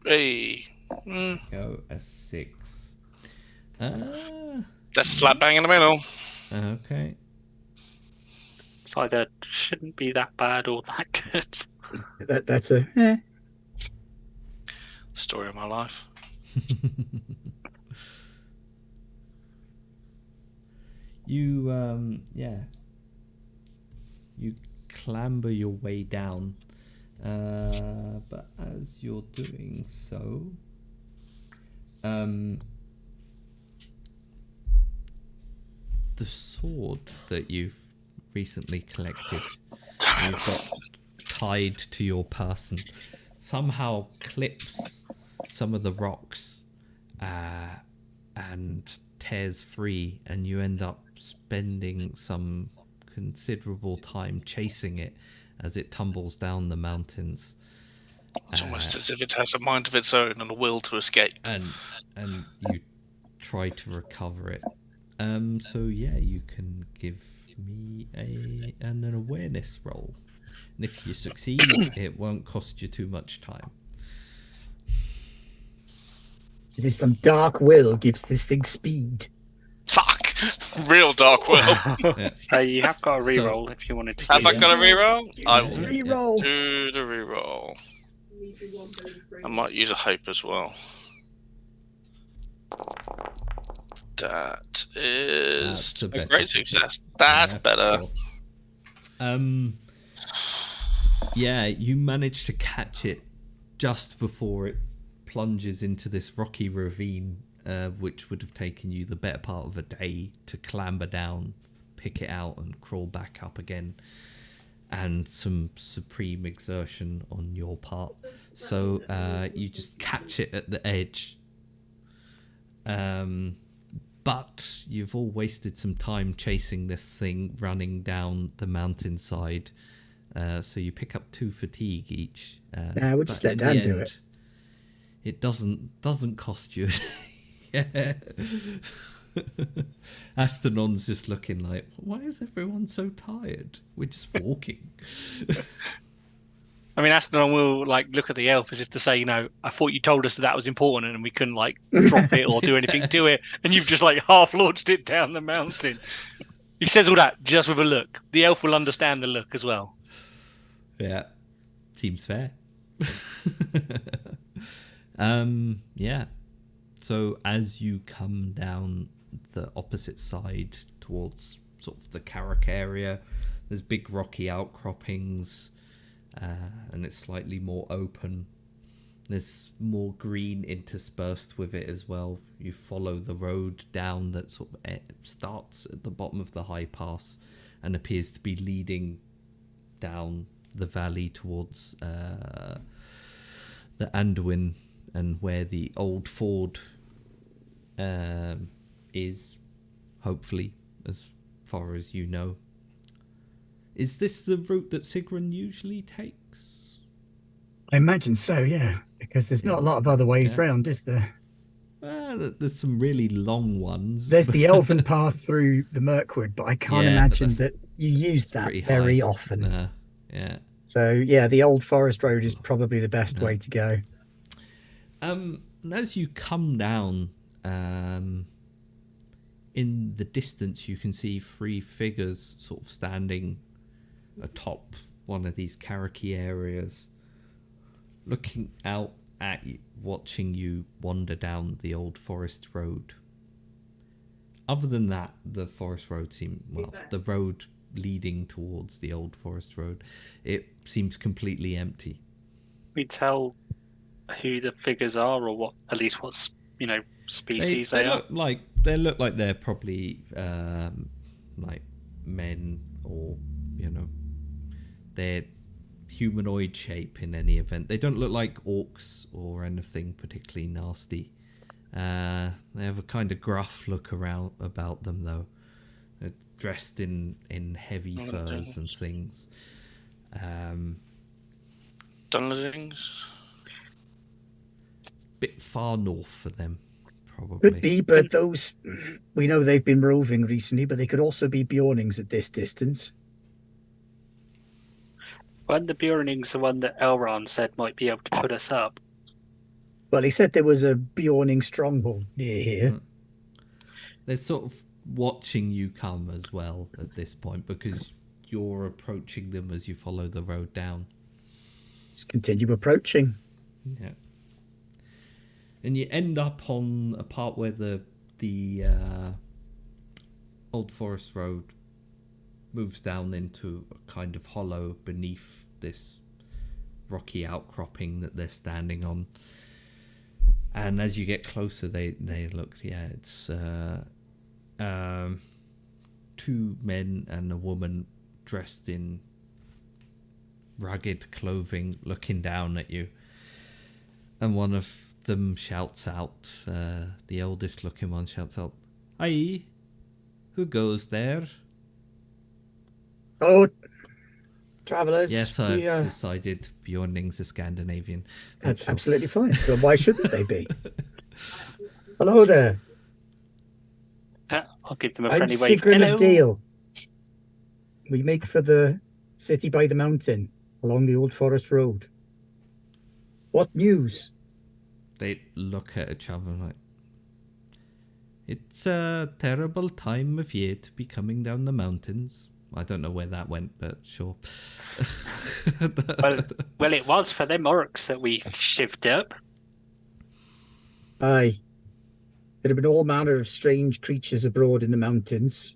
Hey. Go a 6. That's slap bang in the middle. Okay. It's either shouldn't be that bad or that good. That's a... Story of my life. You you clamber your way down, but as you're doing so, the sword that you've recently collected, you've got tied to your person, somehow clips some of the rocks and tears free, and you end up spending some considerable time chasing it as it tumbles down the mountains. It's almost as if it has a mind of its own and a will to escape. And you try to recover it. So yeah, you can give me an awareness roll, and if you succeed, it won't cost you too much time. Is it some dark will gives this thing speed? Fuck! Real dark will. Yeah. You have got a So- reroll if you wanted to. Have do I that. got a reroll? I Use the will reroll. do the reroll. I might use a hope as well. That is That's a a better great success. That's Yeah, better. sure. Yeah, you manage to catch it just before it plunges into this rocky ravine, which would have taken you the better part of a day to clamber down, pick it out, and crawl back up again, and some supreme exertion on your part. So you just catch it at the edge. But you've all wasted some time chasing this thing running down the mountainside. So you pick up 2 fatigue each. Nah, we'll just but let in Dan the do end, It doesn't cost you. Yeah. Astonon's just looking like, why is everyone so tired? We're just walking. I mean, Aston will like look at the elf as if to say, I thought you told us that was important and we couldn't like drop it or do anything to it, and you've just like half launched it down the mountain. He says all that just with a look. The elf will understand the look as well. Yeah, seems fair. Yeah. So as you come down the opposite side towards sort of the Carrick area, there's big rocky outcroppings, and it's slightly more open. There's more green interspersed with it as well. You follow the road down that sort of starts at the bottom of the high pass and appears to be leading down the valley towards the Anduin and where the old ford is, hopefully, as far as you know. Is this the route that Sigrun usually takes? I imagine so, yeah, because there's not a lot of other ways round, is there? There's some really long ones. There's the elven path through the Mirkwood, but I can't imagine that you use that very often. Yeah. So, yeah, the Old Forest Road is probably the best way to go. And as you come down, in the distance, you can see 3 figures sort of standing atop one of these Karaki areas, looking out at you, watching you wander down the Old Forest Road. Other than that, the Forest Road the road leading towards the Old Forest Road, it seems completely empty. We tell who the figures are, or what, at least what species they are. They look like they're probably like men, or they're humanoid shape in any event. They don't look like orcs or anything particularly nasty. They have a kind of gruff look about them, though. They're dressed in heavy furs and things. Dunlendings? It's a bit far north for them, probably. Could be, but those, we know they've been roving recently, but they could also be Bjornings at this distance. Weren't the Bjornings the one that Elrond said might be able to put us up? Well, he said there was a Bjorning stronghold near here. They're sort of watching you come as well at this point, because you're approaching them as you follow the road down. Just continue approaching. Yeah. And you end up on a part where the Old Forest Road moves down into a kind of hollow beneath this rocky outcropping that they're standing on. And as you get closer, they look, it's 2 men and a woman dressed in rugged clothing looking down at you. And one of them shouts out, the eldest looking one shouts out, "Aye, who goes there?" Oh, travellers. Yes, I've decided Bjornings are Scandinavian. That's absolutely fine. But why shouldn't they be? Hello there. I'll give them a I'm friendly wave. Sigrun Hello. of Deal. We make for the city by the mountain along the Old Forest Road. What news? They look at each other like, it's a terrible time of year to be coming down the mountains. I don't know where that went, but sure. well, it was for them orcs that we shivved up. Aye. There have been all manner of strange creatures abroad in the mountains.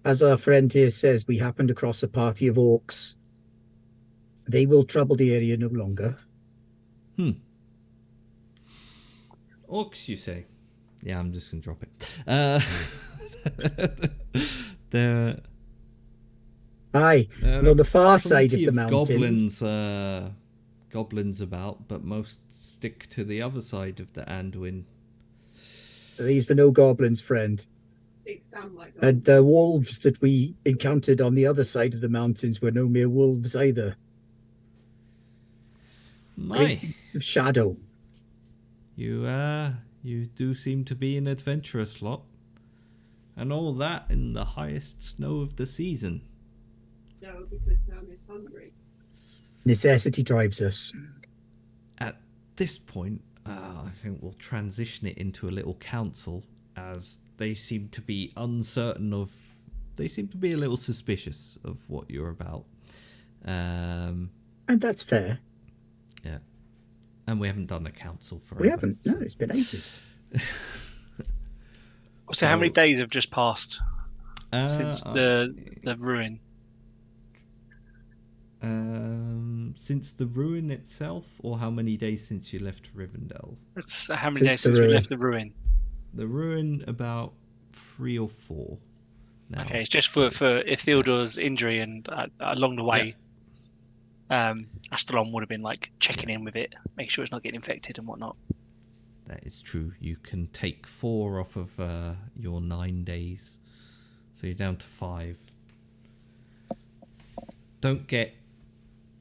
As our friend here says, we happened across a party of orcs. They will trouble the area no longer. Orcs, you say? Yeah, I'm just going to drop it. They're... Aye, and on the far side of the mountains. Goblins about, but most stick to the other side of the Anduin. These were no goblins, friend. And the wolves that we encountered on the other side of the mountains were no mere wolves either. Great beasts of shadow. You do seem to be an adventurous lot. And all that in the highest snow of the season. No, because Sam is hungry. Necessity drives us. At this point, I think we'll transition it into a little council, as they seem to be uncertain of... They seem to be a little suspicious of what you're about. And that's fair. Yeah. And we haven't done a council forever. We haven't. No, it's been ages. So how many days have just passed since the ruin? Since the ruin itself, or how many days since you left Rivendell? So how many days since you left the ruin? The ruin, about 3 or 4 now. Okay, it's just for Ithildur's injury and along the way. Astalon would have been like checking in with it, making sure it's not getting infected and whatnot. That is true. You can take 4 off of your 9 days. So you're down to 5. Don't get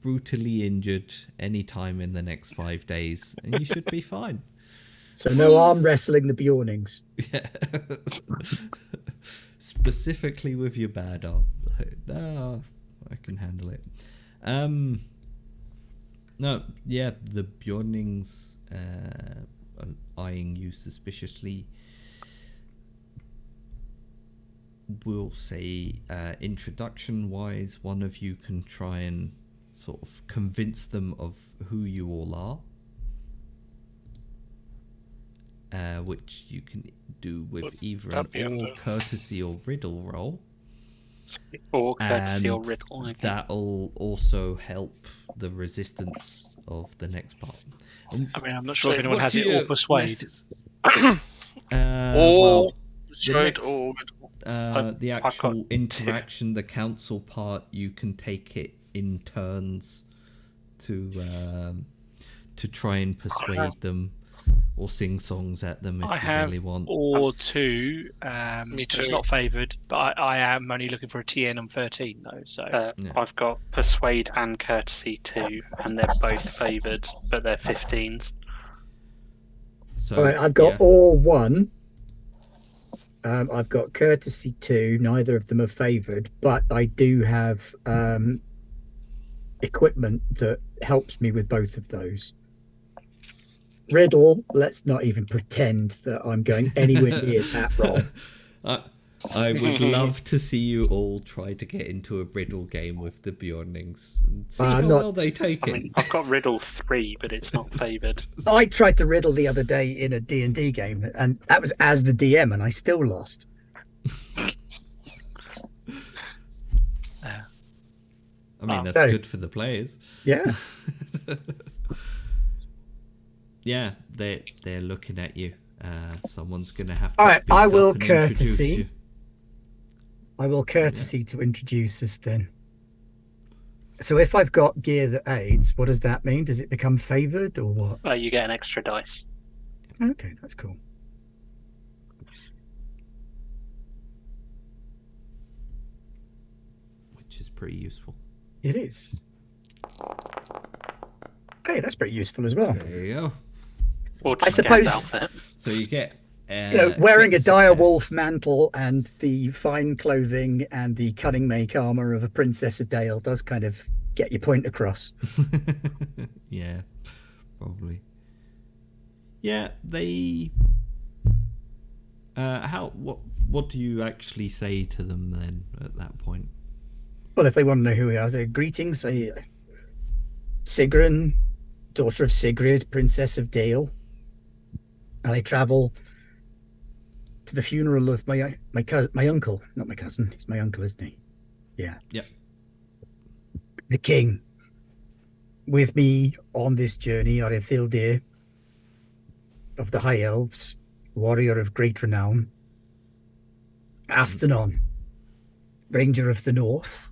brutally injured any time in the next 5 days, and you should be fine. So no arm wrestling the Bjornings. Yeah. Specifically with your bad arm. No, I can handle it. No, yeah, the Bjornings are eyeing you suspiciously. We'll say introduction-wise, one of you can try and sort of convince them of who you all are. Which you can do with either an all courtesy or riddle roll. Or courtesy or And riddle. Okay. that'll also help the resistance of the next part. I mean, I'm not sure if So anyone What has do it you- or persuade. Or the persuade next- or the I've got actual two. interaction, the council part, you can take it in turns to try and persuade them or sing songs at them if I you have really want. or 2. Me It's too. not favoured, but I am only looking for a TN on 13 though. So Yeah. I've got persuade and courtesy too, and they're both favoured, but they're 15s. So All right, I've got yeah. all 1. I've got courtesy 2. Neither of them are favoured, but I do have equipment that helps me with both of those. Riddle, let's not even pretend that I'm going anywhere near that roll. I would love to see you all try to get into a riddle game with the Bjornings and see how well they take I it. mean, I've got riddle 3, but it's not favoured. I tried to riddle the other day in a D&D game, and that was as the DM, and I still lost. I mean, that's So- good for the players. Yeah. Yeah, they're looking at you. Someone's gonna have to. All right, speak I up will and introduce courtesy. you. I will courtesy to introduce us then. So if I've got gear that aids, what does that mean? Does it become favoured or what? You get an extra dice. Okay, that's cool. Which is pretty useful. It is. Hey, that's pretty useful as well. There you go. Or I just suppose- Gandalf. So you get. Wearing a get dire success. wolf mantle and the fine clothing and the cunning make armor of a princess of Dale does kind of get your point across. Yeah, probably. Yeah, they. What do you actually say to them then at that point? Well, if they want to know who we are, say greetings. Say Sigrun, daughter of Sigrid, princess of Dale. And I travel to the funeral of my uncle, not my cousin. He's my uncle, isn't he? Yeah. Yep. The king. With me on this journey are Ithildir of the High Elves, warrior of great renown. Astanon, ranger of the North.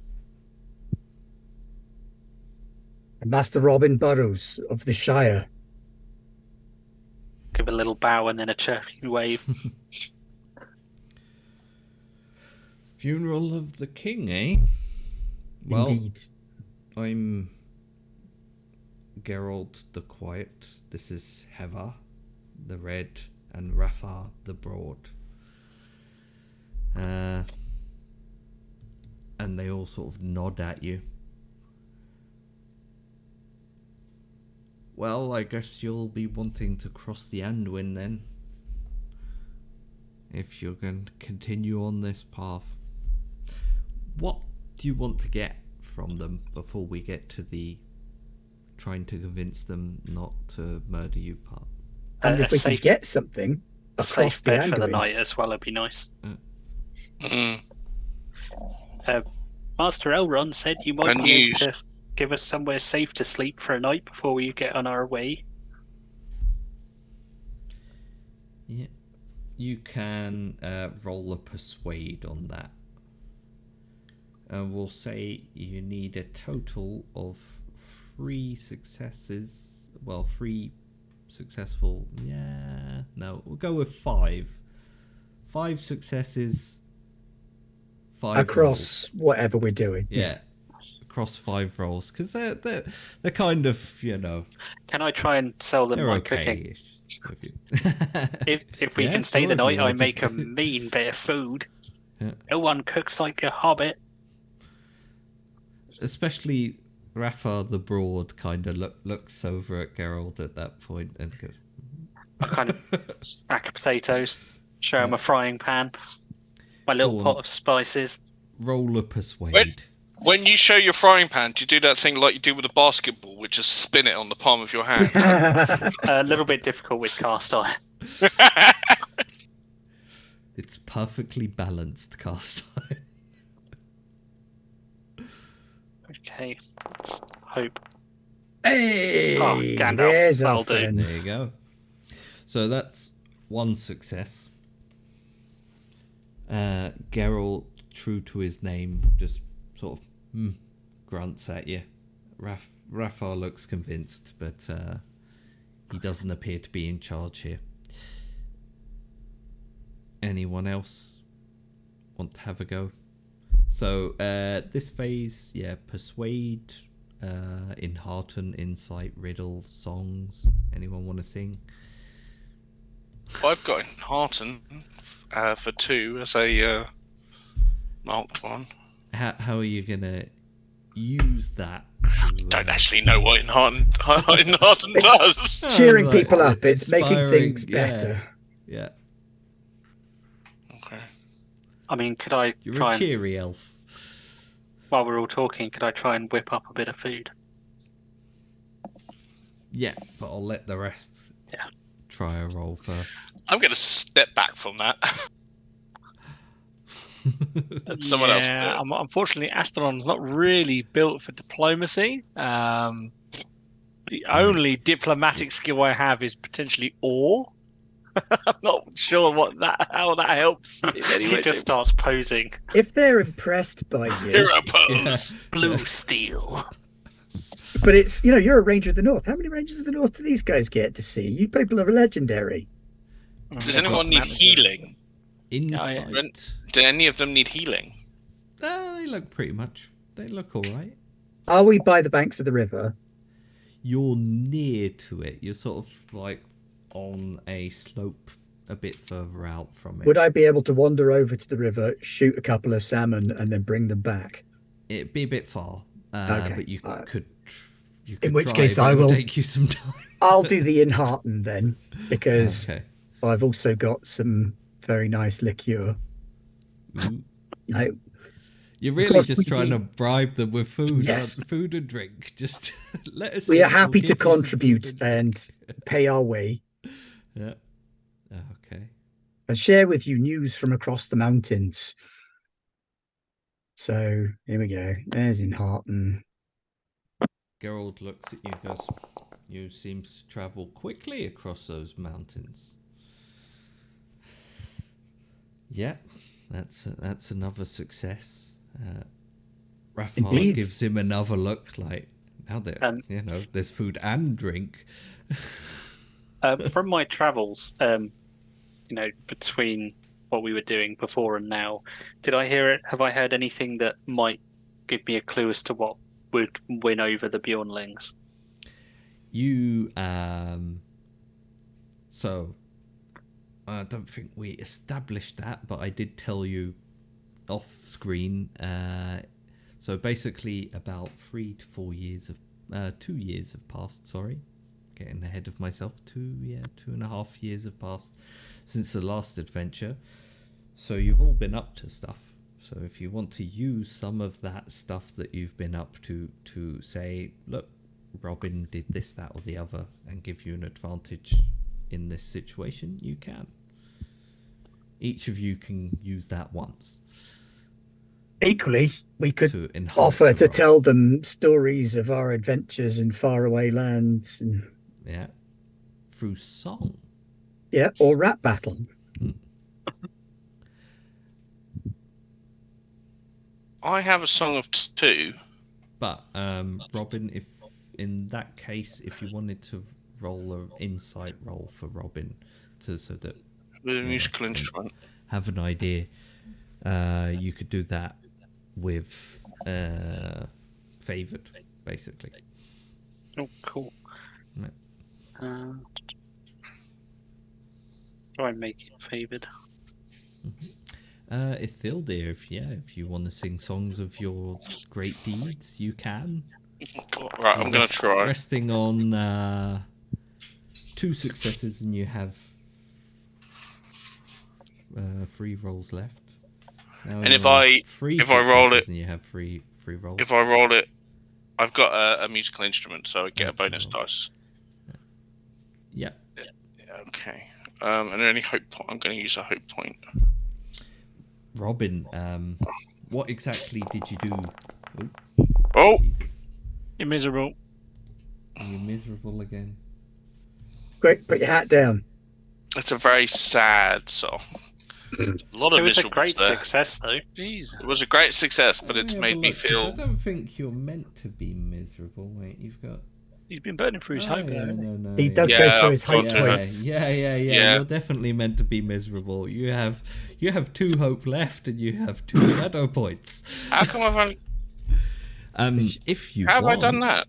And Master Robin Burrows of the Shire. Give a little bow and then a chirping wave. Funeral of the king, eh? Well, Indeed. I'm Geralt the Quiet. This is Heva the Red and Rafa the Broad. And they all sort of nod at you. Well, I guess you'll be wanting to cross the Anduin then. If you're going to continue on this path. What do you want to get from them before we get to the trying to convince them not to murder you part? And A if we safe- could get something A across safe the bed for the Anduin. night as well would be nice. Mm. Master Elrond said you might And be able use- to give us somewhere safe to sleep for a night before we get on our way. Yeah. You can roll a persuade on that. And we'll say you need a total of 3 successes. Well, 3 successful. Yeah, no, we'll go with 5. 5 successes. 5 Across rolls. whatever we're doing. Yeah, across 5 rolls, because they're kind of, Can I try and sell them they're my cooking? okay-ish. If we Yeah, can stay sure, the if you night, wanna I make just- a mean bit of food. Yeah. No one cooks like a hobbit. Especially Rafa the Broad kind of looks over at Geralt at that point and goes, I kind of stack of potatoes, show him a frying pan, my little Go on. pot of spices. roll a persuade. When you show your frying pan, do you do that thing like you do with a basketball, which is spin it on the palm of your hand? A little bit difficult with cast iron. It's perfectly balanced cast iron. Okay, let's hope. Hey, Oh, Gandalf, there's our that'll do. friend. There you go. So that's 1 success. Geralt, true to his name, just sort of grunts at you. Rafa looks convinced, but he doesn't appear to be in charge here. Anyone else want to have a go? So this phase, persuade, enhearten, insight, riddle, songs. Anyone want to sing? I've got Enhearten for 2 as a marked one. How are you gonna use that? Don't actually know what Enhearten does. Cheering Like, people up. It's making inspiring, things yeah. better. Yeah, Okay. I mean, could I you're try a and, cheery elf. while we're all talking, could I try and whip up a bit of food? Yeah, but I'll let the rest try a roll first. I'm going to step back from that. Let someone else do it. Unfortunately, Astronon's not really built for diplomacy. The only diplomatic skill I have is potentially awe. I'm not sure how that helps. In any He way, just starts posing. If they're impressed by you, Hero pose. Blue steel. but it's, you're a Ranger of the North. How many Rangers of the North do these guys get to see? You people are legendary. Does anyone need healing? Insight. Do any of them need healing? They look they look all right. Are we by the banks of the river? You're near to it. You're sort of like on a slope a bit further out from it. Would I be able to wander over to the river, shoot a couple of salmon, and then bring them back? It'd be a bit far, Okay. but you could. You In could which try, case but I it'll will- take you some time. I'll do the Enhearten then, because Okay. I've also got some very nice liqueur. Ooh. I, You're Of really course, just we trying to need- bribe them with food, Yes. food and drink. Just let us. we in, are happy we'll to give you some food contribute and drink. and pay our way Yeah. Okay. and share with you news from across the mountains. So here we go. There's Enhearten. Geralt looks at you and goes, "You seem to travel quickly across those mountains." Yeah, that's another success. Raphael Indeed. gives him another look, like now that there's food and drink. From my travels, between what we were doing before and now, did I hear it? Have I heard anything that might give me a clue as to what would win over the Bjornlings? You so I don't think we established that, but I did tell you off screen. So basically, about 3 to 4 years of 2 years have passed. Sorry, getting ahead of myself. 2.5 years have passed since the last adventure. So you've all been up to stuff. So if you want to use some of that stuff that you've been up to say, look, Robin did this, that, or the other, and give you an advantage in this situation, you can. Each of you can use that once Equally, we could to enhance offer the to role. tell them stories of our adventures in faraway lands, and, Yeah, through song. or rap battle. I have a song of 2. But Robin, if in that case, if you wanted to roll an insight roll for Robin, so that With a know, musical instrument. have an idea, you could do that with favored, basically. Oh, cool. Yeah. Try and make it favoured. Ithildir, if you want to sing songs of your great deeds, you can. Right, I'm going to try. Resting on 2 successes, and you have 3 rolls left. Now And if you have I- 3 if I roll successes it- and you have 3 rolls. If I roll it, I've got a musical instrument, so I get a Okay, bonus roll. dice. Yeah. Okay. And then any hope point? I'm going to use a hope point. Robin, what exactly did you do? Oh! Jesus. You're miserable. Are you miserable again? Quick, put your hat down. It's a very sad song. A lot It of was a miserables great there. success, though. Jeez. It was a great success, but Let it's have made a me look, 'cause feel... I don't think you're meant to be miserable. Wait, you've got... He's been burning through his hope, yeah, though. no, He yeah. does Yeah, go through his I've hope gone through it. points. Yeah. Yeah. You're definitely meant to be miserable. You have 2 hope left, and you have 2 shadow points. How come I've only... If you How have I want, done that?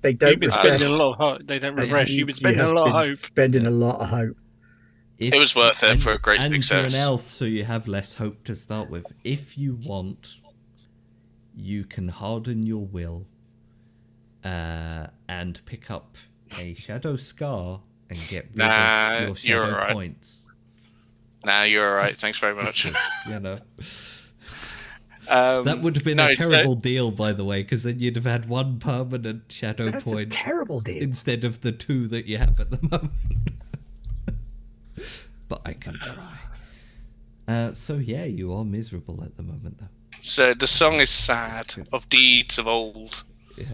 They You've don't been refresh. spending a lot of hope. They don't refresh. You've been You spending a have lot of been hope. spending a lot of hope. if, It was worth it and, for a great and success. you're an elf, so you have less hope to start with. If you want, you can harden your will and pick up a shadow scar and get rid Nah, of your you're shadow alright. points. Nah, you're alright. Thanks very much. Just to, you know. That would have been no, a it's terrible deal, by the way, because then you'd have had 1 permanent shadow That's a point terrible deal. instead of the 2 that you have at the moment. But I can try. So yeah, you are miserable at the moment, though. So the song is sad, of deeds of old. Yeah.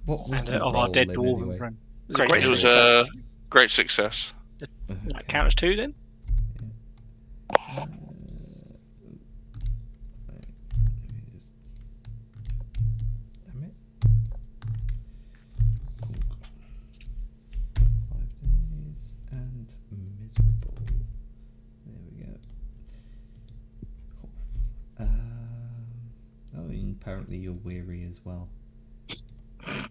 What was And the of roll our dead then, dwarven anyway? friend. Great It was a great success. That count as 2 then? Damn it. 5 days and miserable. There we go. And apparently you're weary as well. Right.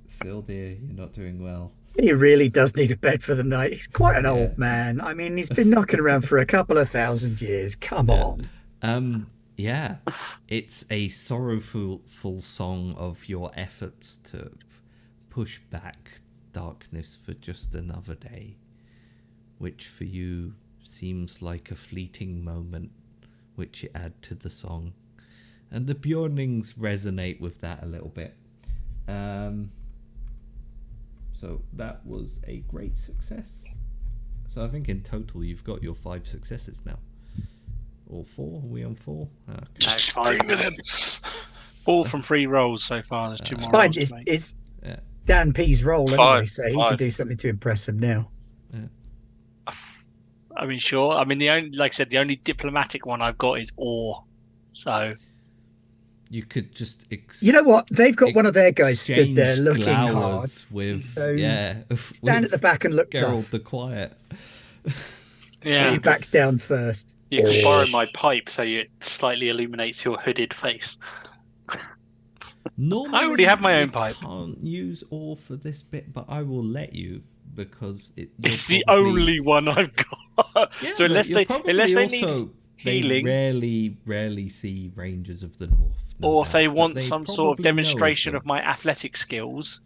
Phil, dear, you're not doing well. He really does need a bed for the night. He's quite an Yeah. old man. I mean, he's been knocking around for a couple of 1,000 years. Come on. Yeah, it's a sorrowful song of your efforts to push back darkness for just another day, which for you seems like a fleeting moment, which you add to the song. And the Bjornings resonate with that a little bit. So that was a great success. So I think in total you've got your 5 successes now. Or 4? Are we on 4? Okay. Just fine. agree with him. 4 from 3 rolls so far. There's 2 It's more Fine. rolls. It's, mate. it's Yeah. Dan P's role anyway, Five, so he five. can do something to impress him now. I mean, sure. I mean, the only, like I said, the only diplomatic one I've got is awe. So You could just You know what? They've got one of their guys stood there exchange looking hard. glowers with So yeah, Stand at the back and look Gerald tough. the Quiet. So yeah, he backs down first. you can borrow my pipe so it slightly illuminates your hooded face. Normally, I already have my you own pipe. Can't use ore for this bit, but I will let you because you're It's the probably- only one I've got. Yeah, so but unless you're they probably need also- they healing, rarely see Rangers of the North. no or if doubt, they but want they some sort probably of know demonstration them. of my athletic skills,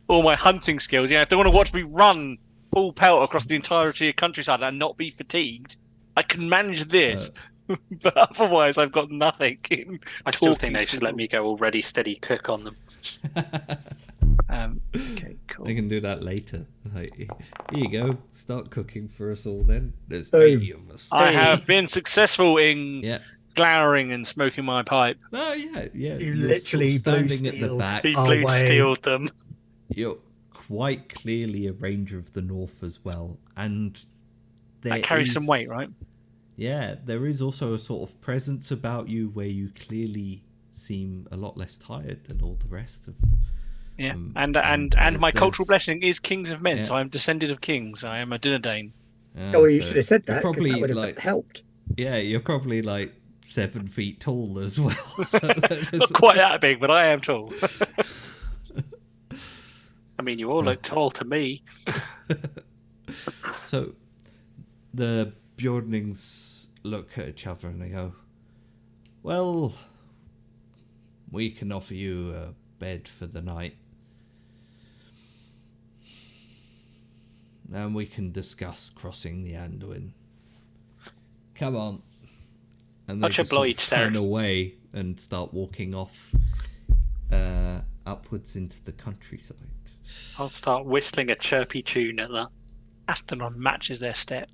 or my hunting skills, if they want to watch me run full pelt across the entirety of countryside and not be fatigued, I can manage this. But otherwise, I've got nothing. I still think they should let me go already steady cook on them. Okay, cool. They can do that later. Like, here you go. Start cooking for us all then. There's Boom. 80 of us. I have been successful in Yeah. glowering and smoking my pipe. Oh, yeah. You You're literally standing at the blue back. He Oh, blue wait. stealed them. You're quite clearly a Ranger of the North as well. And there That carries some is- weight, right? Yeah, there is also a sort of presence about you where you clearly seem a lot less tired than all the rest of. Yeah, and and my cultural blessing is kings of men. Yeah. So I'm descended of kings. I am a Dunedain. Oh, well, you so should have said you're that because probably that would have like, helped. yeah, you're probably like 7 feet tall as well. So Not quite that big, but I am tall. I mean, you all look tall to me. So the Bjornings look at each other and they go, well, we can offer you a bed for the night. And we can discuss crossing the Anduin. Come on. And they Much just sort of obliged, sir. turn away and start walking off upwards into the countryside. I'll start whistling a chirpy tune at that. Astenon matches their step.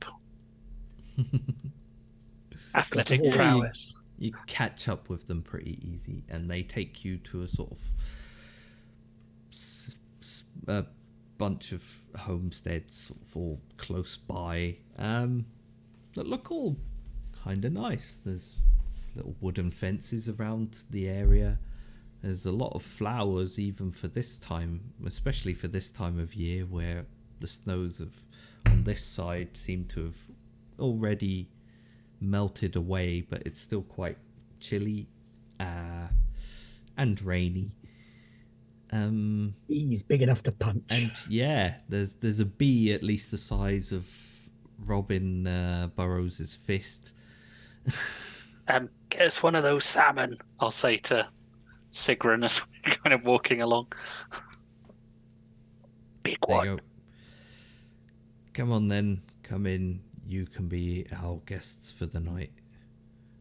Athletic Yeah, prowess. You catch up with them pretty easy, and they take you to a sort of a bunch of homesteads sort of all close by that look all kind of nice. There's little wooden fences around the area. There's a lot of flowers even for this time, especially for this time of year where the snows on this side seem to have already melted away, but it's still quite chilly and rainy. He's big enough to punch. And yeah, there's a bee at least the size of Robin Burrows' fist. Get us one of those salmon, I'll say to Sigrun as we're kind of walking along. Big They one. go, come on then, come in. You can be our guests for the night.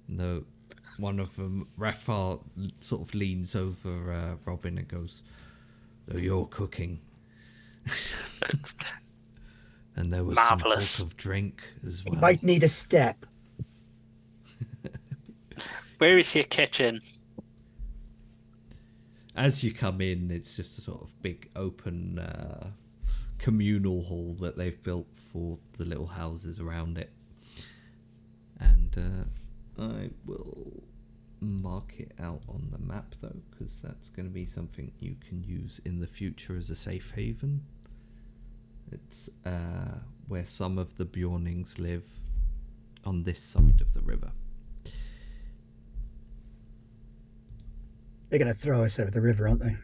No, one of them, Rafar, sort of leans over Robin and goes, so you're cooking. And there was Marvellous. some talk of drink as well. You might need a step. Where is your kitchen? As you come in, it's just a sort of big open communal hall that they've built for the little houses around it. And I will mark it out on the map though, because that's going to be something you can use in the future as a safe haven. It's where some of the Bjornings live on this side of the river. They're going to throw us over the river, aren't they?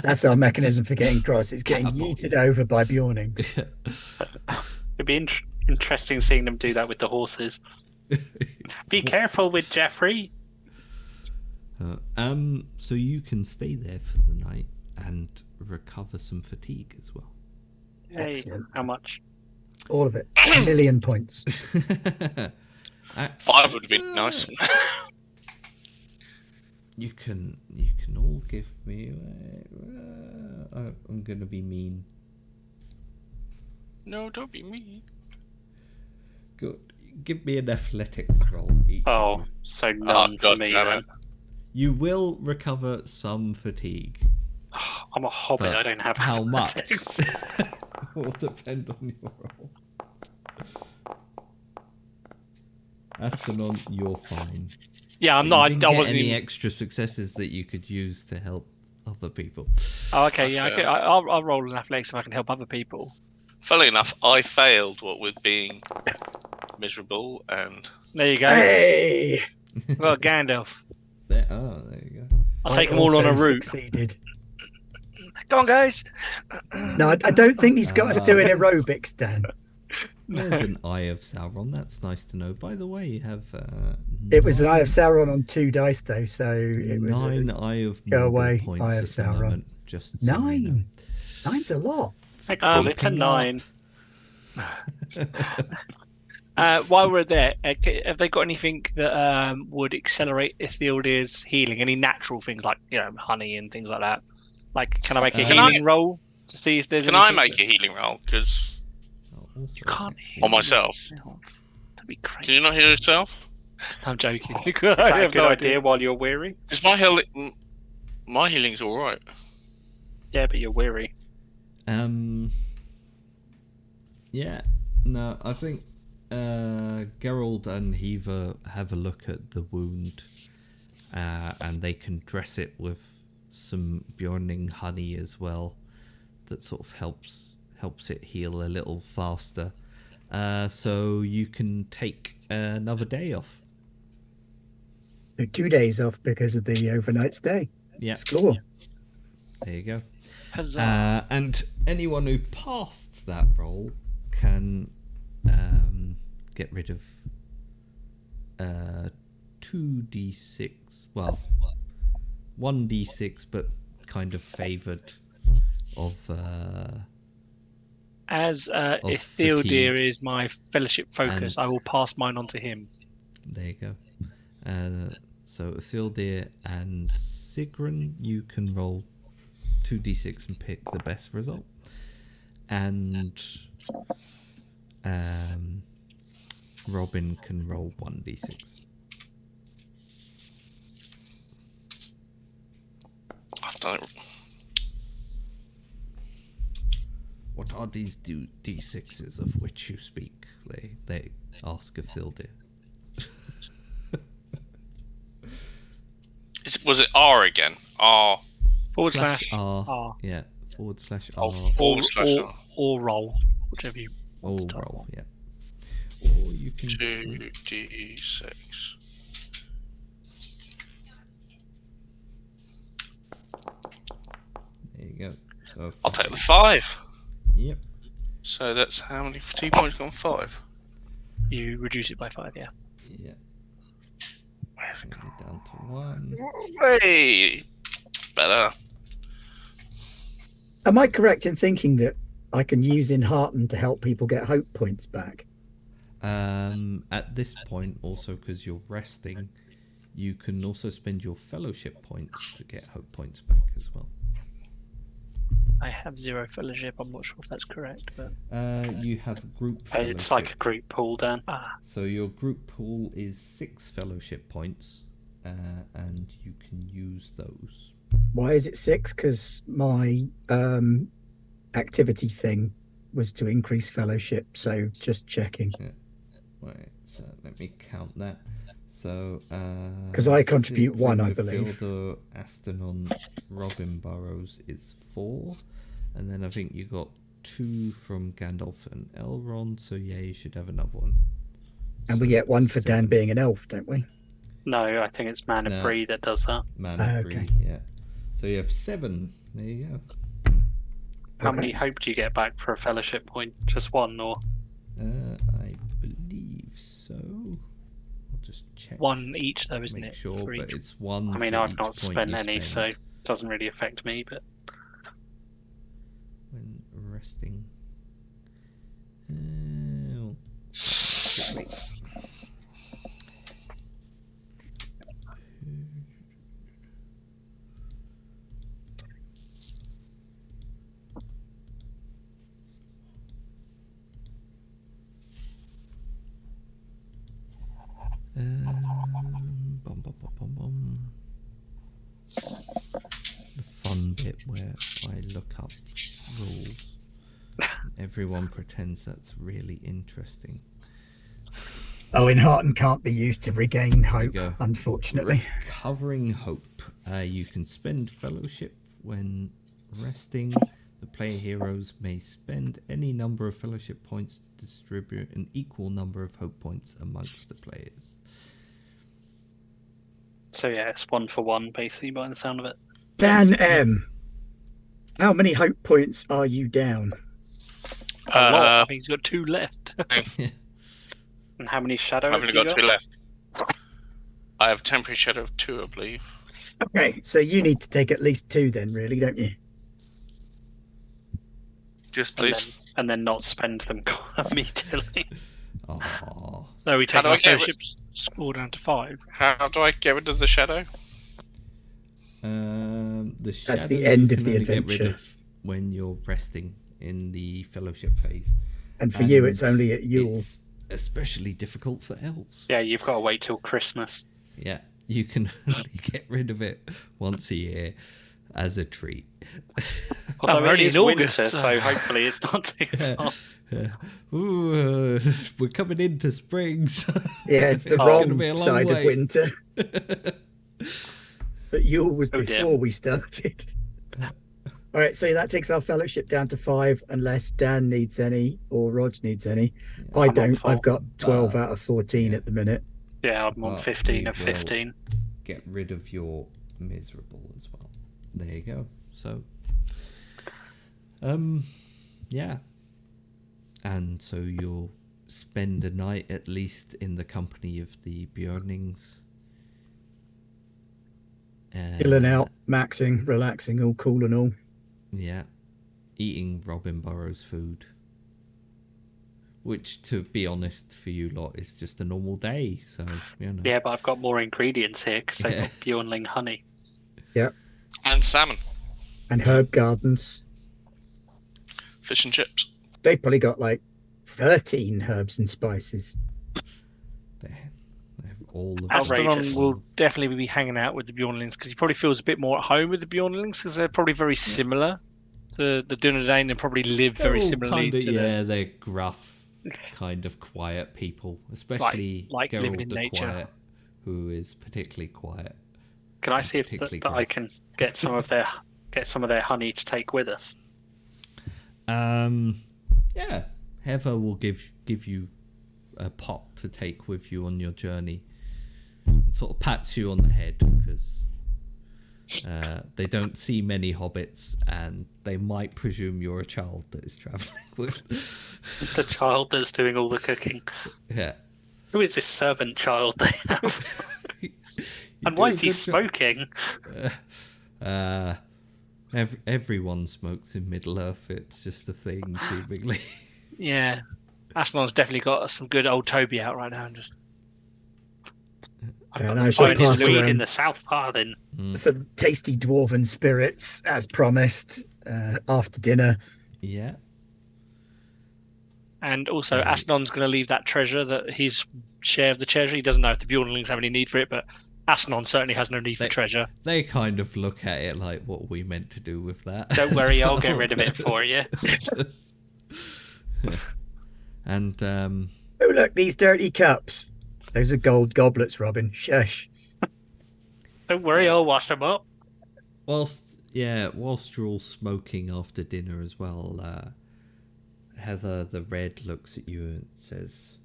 That's our mechanism for getting across. It's getting yeeted over by Bjornings. It'd be interesting seeing them do that with the horses. Be careful with Jeffrey. So you can stay there for the night and recover some fatigue as well. Hey, Excellent. how much? All of it. 1 million points. 5 would have been nice. You can all give me. I'm gonna be mean. No, don't be mean. Good. Give me an athletics roll each. of Oh, you. so none for God me damn then. it. You will recover some fatigue. I'm a hobbit, But I don't have how much? athletics. Will depend on your roll. Astronaut, you're fine. Yeah, I'm But not. You didn't I get wasn't. any Even... extra successes that you could use to help other people. Oh, okay, That's yeah. fair. I'll roll an athletics if I can help other people. Funnily enough, I failed what with being miserable and There you go. Hey! Well, Gandalf. There you go. I'll take them all on a also route. Succeeded. Come on, guys. No, I don't think he's got us doing aerobics, Dan. There's an Eye of Sauron. That's nice to know. By the way, you have It was an Eye of Sauron on 2 dice, though, so it was 9 Eye of Go Mordor away, points Eye of at the Sauron. moment, just so you know. 9. 9's a lot. It's a creeping 9. While we're there, have they got anything that would accelerate Ithildir's healing? Any natural things like honey and things like that? Like, can I make a Can healing roll to see if there's? can I anything make that... a healing roll? Because Also, You can't actually- on myself. That'd be crazy. Can you not heal yourself? I'm joking. Oh. Is Is that a good idea while you're weary? Is my healing's all right? Yeah, but you're weary. Yeah. No, I think Gerald and Heaver have a look at the wound, and they can dress it with some Bjorning honey as well. That sort of helps it heal a little faster. So you can take another day off. 2 days off because of the overnight stay. Yeah. Score. There you go. Huzzah. And anyone who passed that roll can get rid of 2d6. Well, 1d6, but kind of favoured of. As of Ithildir fatigue. is my fellowship focus, And- I will pass mine on to him. There you go. So Ithildir and Sigrun, you can roll 2d6 and pick the best result. And Robin can roll 1d6. I've done it. What are these d6s of which you speak? They ask Ithildir. Was it R again? R. Forward slash R. R. Yeah, forward slash R. Oh, forward slash R. Or roll, whichever you Or want to type roll, on. yeah. Or you can 2d6. There you go. So I'll take the 5. 5. Yep. So that's how many fatigue points gone? 5. You reduce it by 5, yeah. Yeah. Where's it Bring gone? it down to 1. Hey! Better. Am I correct in thinking that I can use Enhearten to help people get hope points back? At this point, also because you're resting, you can also spend your fellowship points to get hope points back as well. I have 0 fellowship. I'm not sure if that's correct, but You have group fellowship. It's like a group pool, Dan. So your group pool is 6 fellowship points, and you can use those. Why is it 6? Because my activity thing was to increase fellowship, so just checking. Wait, so let me count that. So, 'Cause I contribute 1, I believe. Fielder, Astanon, Robin Burrows is 4, and then I think you got 2 from Gandalf and Elrond. So yeah, you should have another one. And we get 1 for Dan 7. being an elf, don't we? No, I think it's Man of No. Bree that does that. Man Ah, of okay. Bree, yeah. So you have 7. There you go. How Okay. many hope do you get back for a fellowship point? Just 1, or I believe so. I'll just check. 1 each, though, isn't Make it? sure, for but each? it's 1. I mean, for I've each not point spent you any, so spend it doesn't really affect me. But when resting. Quickly. Bum, bum, bum, bum, bum. The fun bit where I look up rules. Everyone pretends that's really interesting. Oh, Enhearten can't be used to regain you hope, go. unfortunately. Recovering hope. You can spend fellowship when resting. The player heroes may spend any number of fellowship points to distribute an equal number of hope points amongst the players. so yeah, it's 1 for 1 basically by the sound of it. Dan M, how many hope points are you down? A lot. I think he's got 2 left. And how many shadow? I've have only you got 2 left. I have temporary shadow of 2, I believe. Okay, so you need to take at least 2 then, really, don't you? Just And please. then not spend them immediately. Oh, So we How take do our I get rid- fellowship score down to 5. How do I get rid of the shadow? the That's the shadow end you of can the only get rid adventure. of when you're resting in the fellowship phase. And for you, And it's only at Yule. It's especially difficult for elves. Yeah, you've got to wait till Christmas. Yeah, you can only get rid of it once a year as a treat. Although we're it only is in winter, August, so hopefully it's not too far. Ooh, we're coming into spring. So Yeah, it's the gonna be a wrong long side of wait. winter. But Yule was Oh, dear. before we started. All right, so that takes our fellowship down to 5, unless Dan needs any or Rog needs any. I I'm on don't. 4. I've got 12 out of 14 yeah. at the minute. Yeah, I'm on But 15 we of will 15. Get rid of your miserable as well. There you go. So, yeah. And so you'll spend a night at least in the company of the Björnings. Chilling out, maxing, relaxing, all cool and all. Yeah. Eating Robin Burrows' food. Which, to be honest, for you lot, is just a normal day. So, you know. Yeah, but I've got more ingredients here because they've Yeah. got Bjornling honey. Yep. And salmon, And herb gardens. fish and chips. They probably got like 13 herbs and spices. They have all of Outrageous. Astanon will definitely be hanging out with the Bjornlings because he probably feels a bit more at home with the Bjornlings because they're probably very similar to the Dunedain and probably live They're very all similarly kinda, to the... they're gruff, kind of quiet people, especially like living Geralt in the nature. Quiet, who is particularly quiet. Can I see if Particularly that I gruff. can get some of their honey to take with us? Yeah, Heather will give you a pot to take with you on your journey, and sort of pats you on the head because they don't see many hobbits, and they might presume you're a child that is traveling with. The child that's doing all the cooking. Yeah. Who is this servant child they have? You And do why a is he good job. smoking? Everyone smokes in Middle Earth. It's just a thing, seemingly. Yeah. Astanon's definitely got some good old Toby out right now. And just I've And got I the shall finest pass weed in around the South Farthing. some tasty dwarven spirits, as promised, after dinner. Yeah. And also, Yeah. Astanon's going to leave that treasure, that his share of the treasure. He doesn't know if the Bjornlings have any need for it, but Astanon certainly has no need for treasure. They kind of look at it like, what are we meant to do with that? Don't as worry, I'll well. get rid of it for you. And Oh, look, these dirty cups. Those are gold goblets, Robin. Shush. Don't worry, I'll wash them up. whilst you're all smoking after dinner as well, Heather the Red looks at you and says,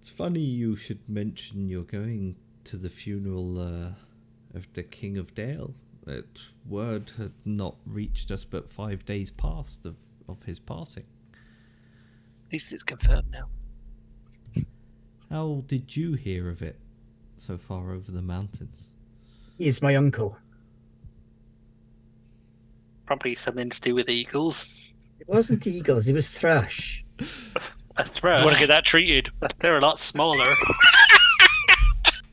"It's funny you should mention you're going to the funeral of the King of Dale. That word had not reached us but 5 days past of his passing. At least it's confirmed now. How did you hear of it so far over the mountains?" He is my uncle. Probably something to do with eagles. It wasn't eagles, it was thrush. A thrush. You want to get that treated? They're a lot smaller.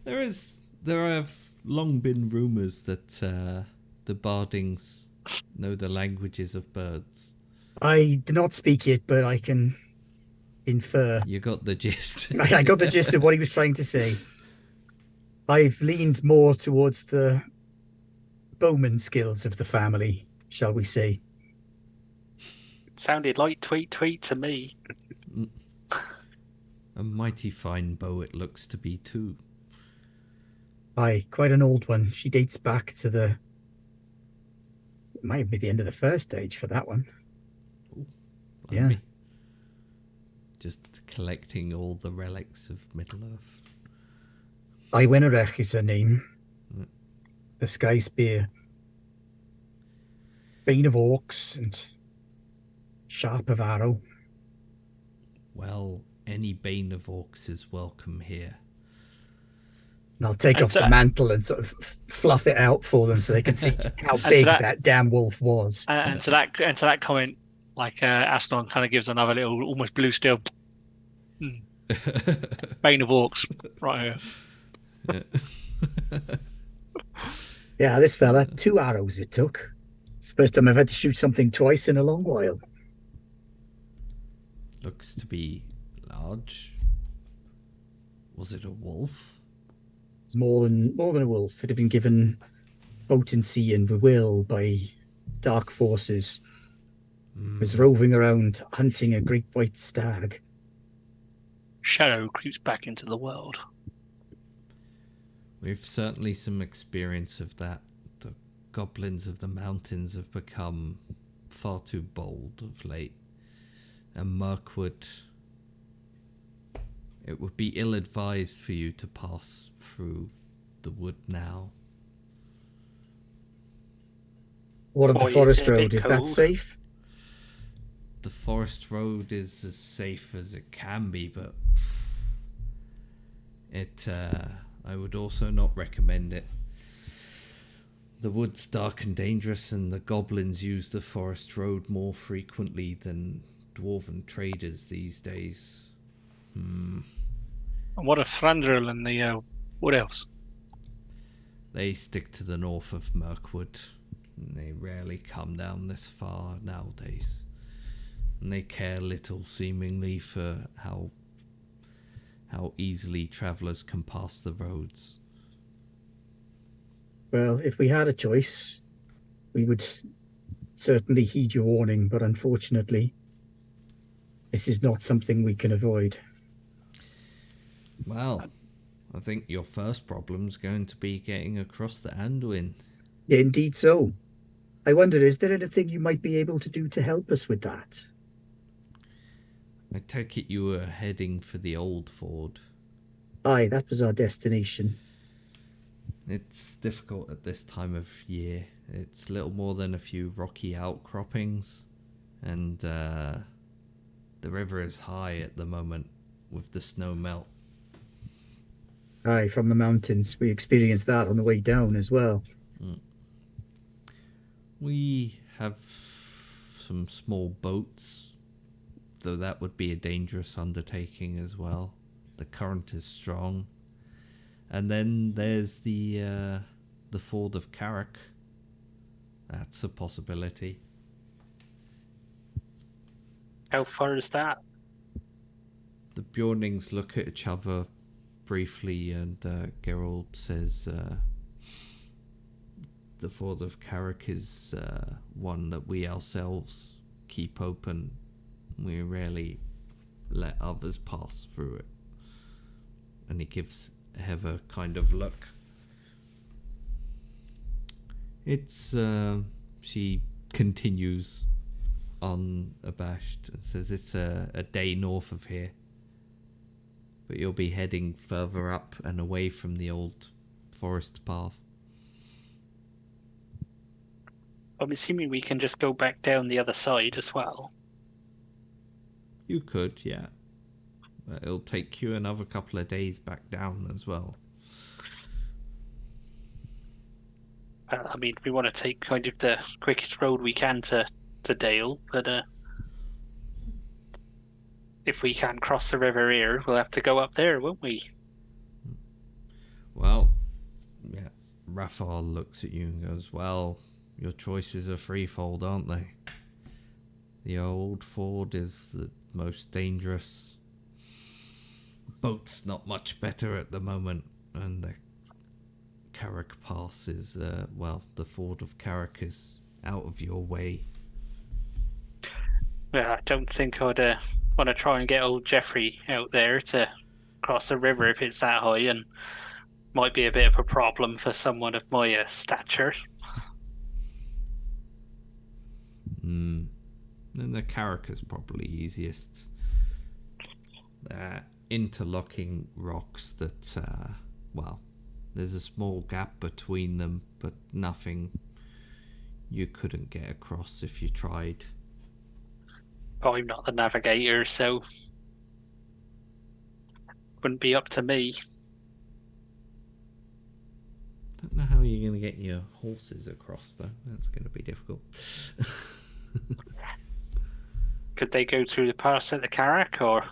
There have long been rumours that the Bardings know the languages of birds. I do not speak it, but I can infer. You got the gist. I got the gist of what he was trying to say. I've leaned more towards the bowman skills of the family, shall we say. Sounded like tweet to me. A mighty fine bow it looks to be too. Aye, quite an old one. She dates back to it might be the end of the first age for that one. Yeah. Blimey. Just collecting all the relics of Middle Earth. Iwenerech is her name. The Sky Spear. Bane of Orcs and Sharp of Arrow. Well, any Bane of Orcs is welcome here. And I'll take off the mantle and sort of fluff it out for them so they can see just how big that damn wolf was. And to that comment, like Astanon kind of gives another little, almost blue steel. Bane of Orcs, right here. Yeah, this fella, 2 arrows it took. It's the first time I've had to shoot something twice in a long while. Looks to be large. Was it a wolf? It's more than a wolf. It had been given potency and will by dark forces was roving around hunting a great white stag. Shadow creeps back into the world. We've certainly some experience of that. The goblins of the mountains have become far too bold of late. And Mirkwood, it would be ill-advised for you to pass through the wood now. What of the Boy, is forest it a road? bit Is that cold? safe? The forest road is as safe as it can be, but I would also not recommend it. The wood's dark and dangerous, and the goblins use the forest road more frequently than dwarven traders these days. And what of Thranduil and the what else? They stick to the north of Mirkwood, and they rarely come down this far nowadays. And they care little, seemingly, for how easily travellers can pass the roads. Well, if we had a choice, we would certainly heed your warning, but unfortunately, this is not something we can avoid. Well, I think your first problem's going to be getting across the Anduin. Indeed so. I wonder, is there anything you might be able to do to help us with that? I take it you were heading for the old ford. Aye, that was our destination. It's difficult at this time of year. It's little more than a few rocky outcroppings, and the river is high at the moment with the snow melt. Aye, from the mountains. We experienced that on the way down as well. We have some small boats, though that would be a dangerous undertaking as well. The current is strong. And then there's the ford of Carrick. That's a possibility. How far is that? The Bjornings look at each other briefly, and Geralt says the ford of Carrick is one that we ourselves keep open. We rarely let others pass through it. And he gives Heather kind of look. It's she continues unabashed and says it's a day north of here, but you'll be heading further up and away from the old forest path. I'm assuming we can just go back down the other side as well. You could, yeah. But it'll take you another couple of days back down as well. I mean, we want to take kind of the quickest road we can to Dale, but if we can't cross the river here, we'll have to go up there, won't we? Well, yeah. Raphael looks at you and goes, well, your choices are threefold, aren't they? The old ford is the most dangerous. Boat's not much better at the moment, and the Carrick Pass is, the ford of Carrick is out of your way. Well, I don't think I'd want to try and get old Jeffrey out there to cross a river if it's that high, and might be a bit of a problem for someone of my stature. Then the Carrick is probably easiest. Interlocking rocks that, there's a small gap between them, but nothing you couldn't get across if you tried. I'm not the navigator, so wouldn't be up to me. Don't know how you're going to get your horses across, though. That's going to be difficult. Could they go through the pass at the Carrick, or?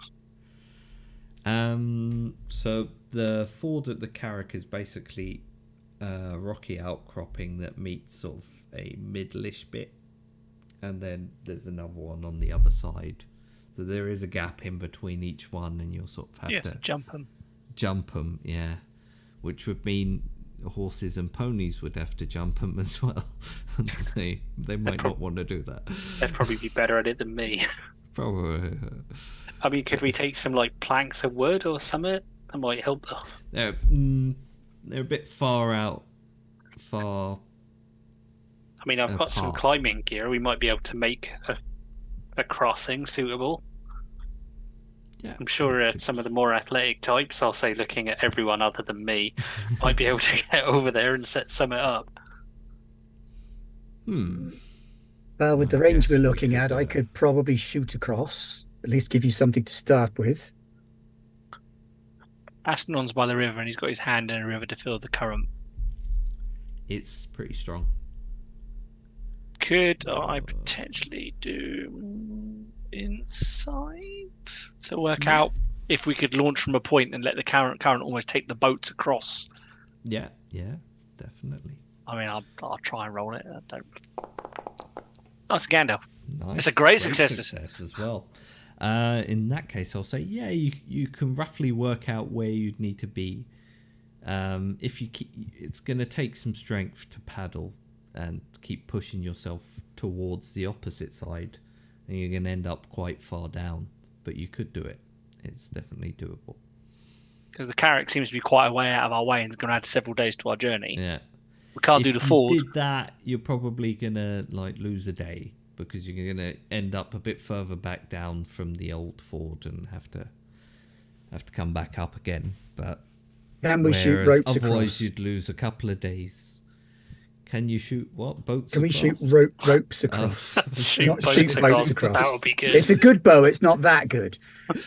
So the ford at the Carrick is basically a rocky outcropping that meets sort of a middle-ish bit, and then there's another one on the other side. So there is a gap in between each one, and you'll sort of have to jump them. jump them, yeah. Which would mean horses and ponies would have to jump them as well. And they might not want to do that. They'd probably be better at it than me. Probably. I mean, could we take some like planks of wood or something? That might help. They're a bit far out. Far. I mean, I've got some apart. climbing gear. We might be able to make a crossing suitable. Yeah. I'm sure some of the more athletic types, I'll say looking at everyone other than me, might be able to get over there and set something up. Well, with the I range guess we're we looking could at, do I that. could probably shoot across. At least give you something to start with. Astonon's by the river and he's got his hand in the river to feel the current. It's pretty strong. Could I potentially do insight to work out if we could launch from a point and let the current almost take the boats across? Yeah, definitely. I mean, I'll try and roll it. I don't. That's a Gandalf. Nice. It's a great success. as well. In that case, I'll say, yeah, you can roughly work out where you'd need to be. If you keep, it's going to take some strength to paddle and keep pushing yourself towards the opposite side, and you're going to end up quite far down. But you could do it. It's definitely doable. Because the carrack seems to be quite a way out of our way and it's going to add several days to our journey. Yeah. We can't do the ford. If you did that, you're probably going to lose a day because you're going to end up a bit further back down from the old ford and have to come back up again. But Can we shoot whereas ropes otherwise across? you'd lose a couple of days. Can you shoot what? Boats Can we across? shoot ropes across? Shoot Not boats shoot boats across. That across. would be good. It's a good bow. It's not that good.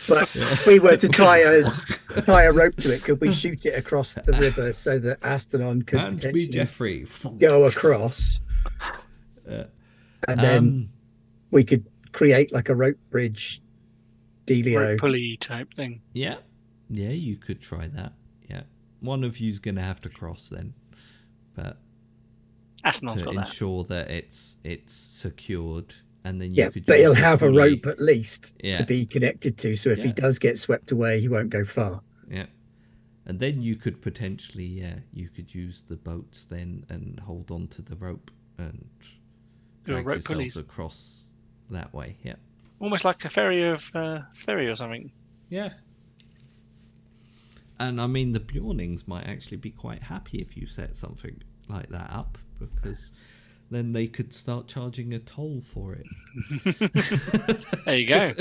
But if we were to tie a rope to it, could we shoot it across the river so that Astanon could And potentially be Jeffrey. go across? And then we could create like a rope bridge dealio. Rope pulley type thing. Yeah, you could try that. Yeah, one of you's going to have to cross then, but Astonon's to got that. ensure that it's secured, and then you Yeah, could. but use he'll the have a pulley. rope at least Yeah. to be connected to. So if he Yeah. does get swept away, he won't go far. Yeah, and then you could potentially, you could use the boats then and hold on to the rope and Do a drag rope yourselves pulleys. across that way. Yeah, Almost like a ferry or something. yeah. And I mean, the Bjornings might actually be quite happy if you set something like that up, because then they could start charging a toll for it. There you go.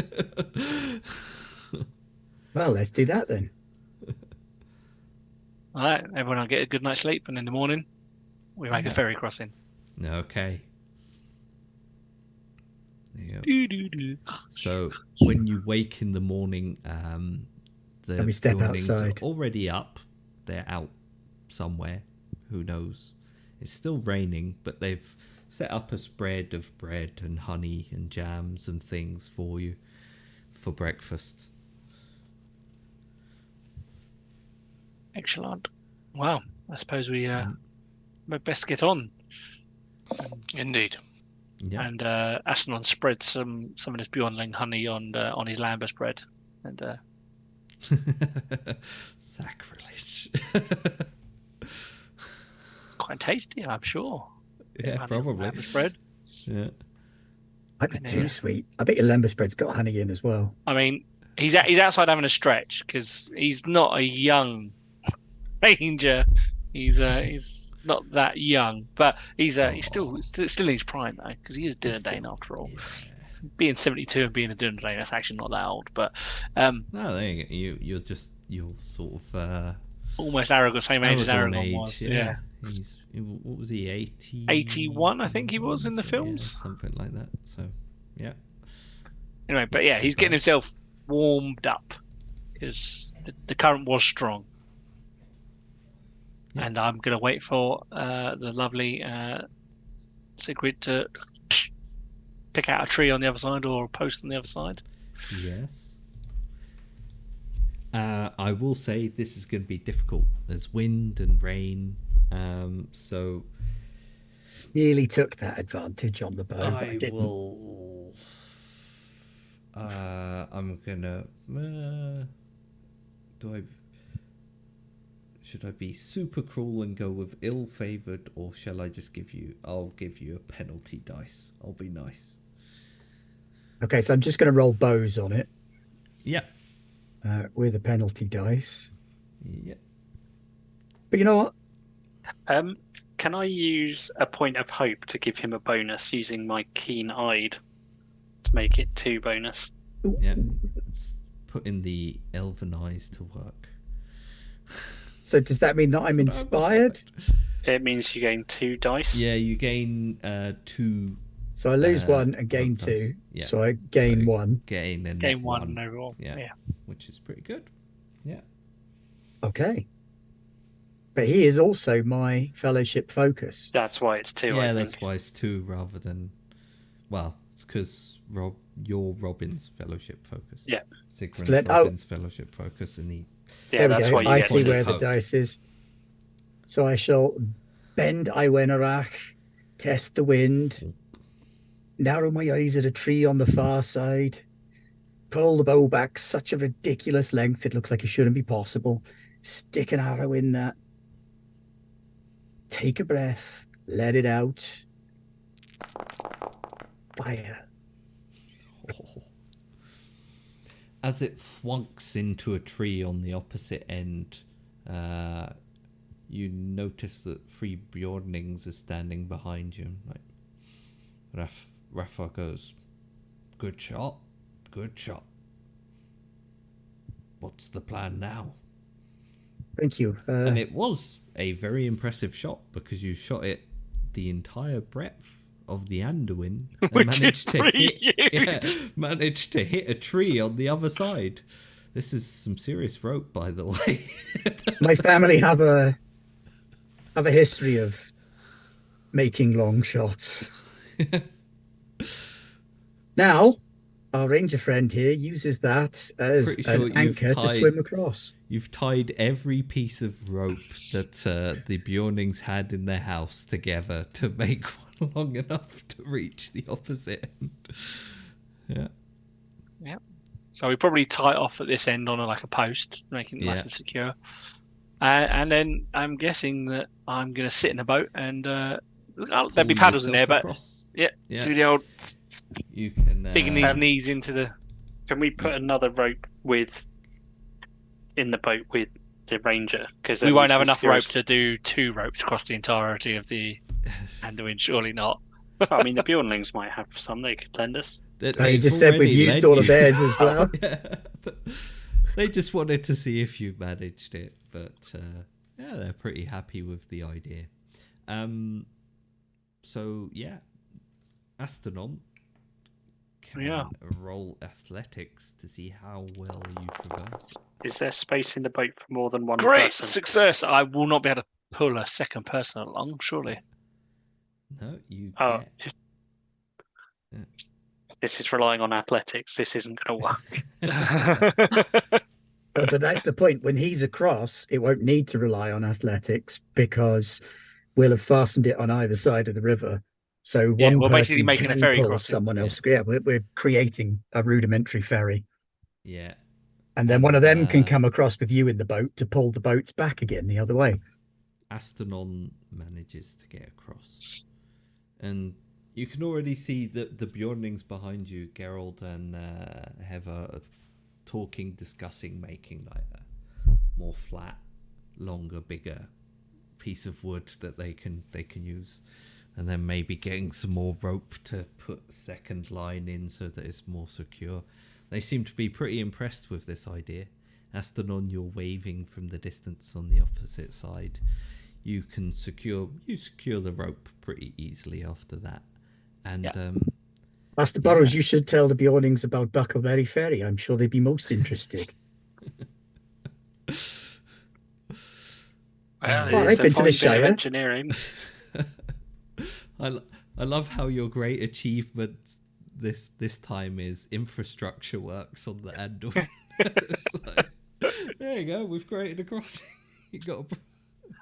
Well, let's do that then. All right, everyone will get a good night's sleep, and in the morning, we make a Yeah. ferry crossing. Okay. There you go. Doo-doo-doo. So when you wake in the morning, the And we step Bjornings outside. are already up. They're out somewhere. Who knows? It's still raining, but they've set up a spread of bread and honey and jams and things for you for breakfast. Excellent. Wow, I suppose we best get on. Indeed. Yeah. And Astanon spread some of this Bjornling honey on his lambus bread, and Sacrilege. quite tasty, I'm sure. Yeah, Honey on probably. lambus bread. Yeah. Might be And, too sweet. I bet your lembas bread's got honey in as well. I mean, he's outside having a stretch because he's not a young ranger. He's not that young, but he's still in his prime though, because he is Dundane after all. Yeah. Being 72 and being a Dundane, that's actually not that old, but No, there you go. You're sort of almost Aragorn, same age as Aragorn Aragorn age. was. Yeah. What was he? 80. 81, I think he was in the Yeah, films. something like that. So, yeah. Anyway, but yeah, he's getting himself warmed up because the current was strong. Yeah. And I'm going to wait for the lovely Sigrid to pick out a tree on the other side or a post on the other side. Yes. I will say this is going to be difficult. There's wind and rain, so Nearly took that advantage on the bow, but I I didn't. will. I'm gonna. Do I? Should I be super cruel and go with ill-favored, or shall I just I'll give you a penalty dice. I'll be nice. Okay, so I'm just going to roll bows on it Yeah. with a penalty dice. Yeah. But you know what? Can I use a point of hope to give him a bonus using my keen-eyed to make it 2 bonus? Yeah. Putting the elven eyes to work. So does that mean that I'm inspired? It means you gain 2 dice. Yeah, you gain 2. So I lose 1 and gain 2. Yeah. So I gain 1. Gain and Game 1 overall. Yeah. Which is pretty good. Yeah. Okay. But he is also my fellowship focus. That's why it's 2, I think. That's why it's 2 rather than... Well, it's because you're Robin's fellowship focus. Yeah. Sigrun's Robin's fellowship focus, and he... Yeah, there we that's go. why you I get see 2. where the dice is. So I shall bend Iwenarach, test the wind, narrow my eyes at a tree on the far side, pull the bow back such a ridiculous length it looks like it shouldn't be possible, stick an arrow in that, take a breath, let it out, fire. As it thwunks into a tree on the opposite end, you notice that 3 Bjornings are standing behind you. Like, Rafa goes, "Good shot, good shot. What's the plan now?" Thank you. And it was a very impressive shot because you shot it the entire breadth of the Anduin and managed to hit a tree on the other side. This is some serious rope, by the way. My family have a history of making long shots. Now, our ranger friend here uses that as an anchor to swim across. You've tied every piece of rope that the Bjornings had in their house together to make one long enough to reach the opposite end. Yeah. Yeah. So we probably tie it off at this end on a post, making it nice and secure. And then I'm guessing that I'm going to sit in a boat and there'll be paddles in there, but to the old you can digging his knees into the... Can we put another rope in the boat with the ranger? Because we won't have enough rope to do 2 ropes across the entirety of the Anduin, surely not. I mean, the Bjornlings might have some they could lend us. You just said we've used all of theirs as well. They just wanted to see if you managed it, but they're pretty happy with the idea. So Astanon can roll athletics to see how well you traverse. Is there space in the boat for more than one Great person? success! I will not be able to pull a second person along, surely. No, you can't. This is relying on athletics. This isn't going to work. But that's the point. When he's across, it won't need to rely on athletics because we'll have fastened it on either side of the river. So one person basically making a ferry pull someone else. Yeah, we're creating a rudimentary ferry. Yeah. And then one of them can come across with you in the boat to pull the boats back again the other way. Astanon manages to get across. And you can already see that the Bjornings behind you, Geralt and Heather, are talking, discussing, making like a more flat, longer, bigger piece of wood that they can use. And then maybe getting some more rope to put a second line in so that it's more secure. They seem to be pretty impressed with this idea. Astanon, you're waving from the distance on the opposite side. You secure the rope pretty easily after that. And Master Burrows, you should tell the Bjornings about Buckleberry Ferry. I'm sure they'd be most interested. I've been to the Shire. Engineering. I love how your great achievement this time is infrastructure works on the Anduin. There you go, we've created a crossing. You got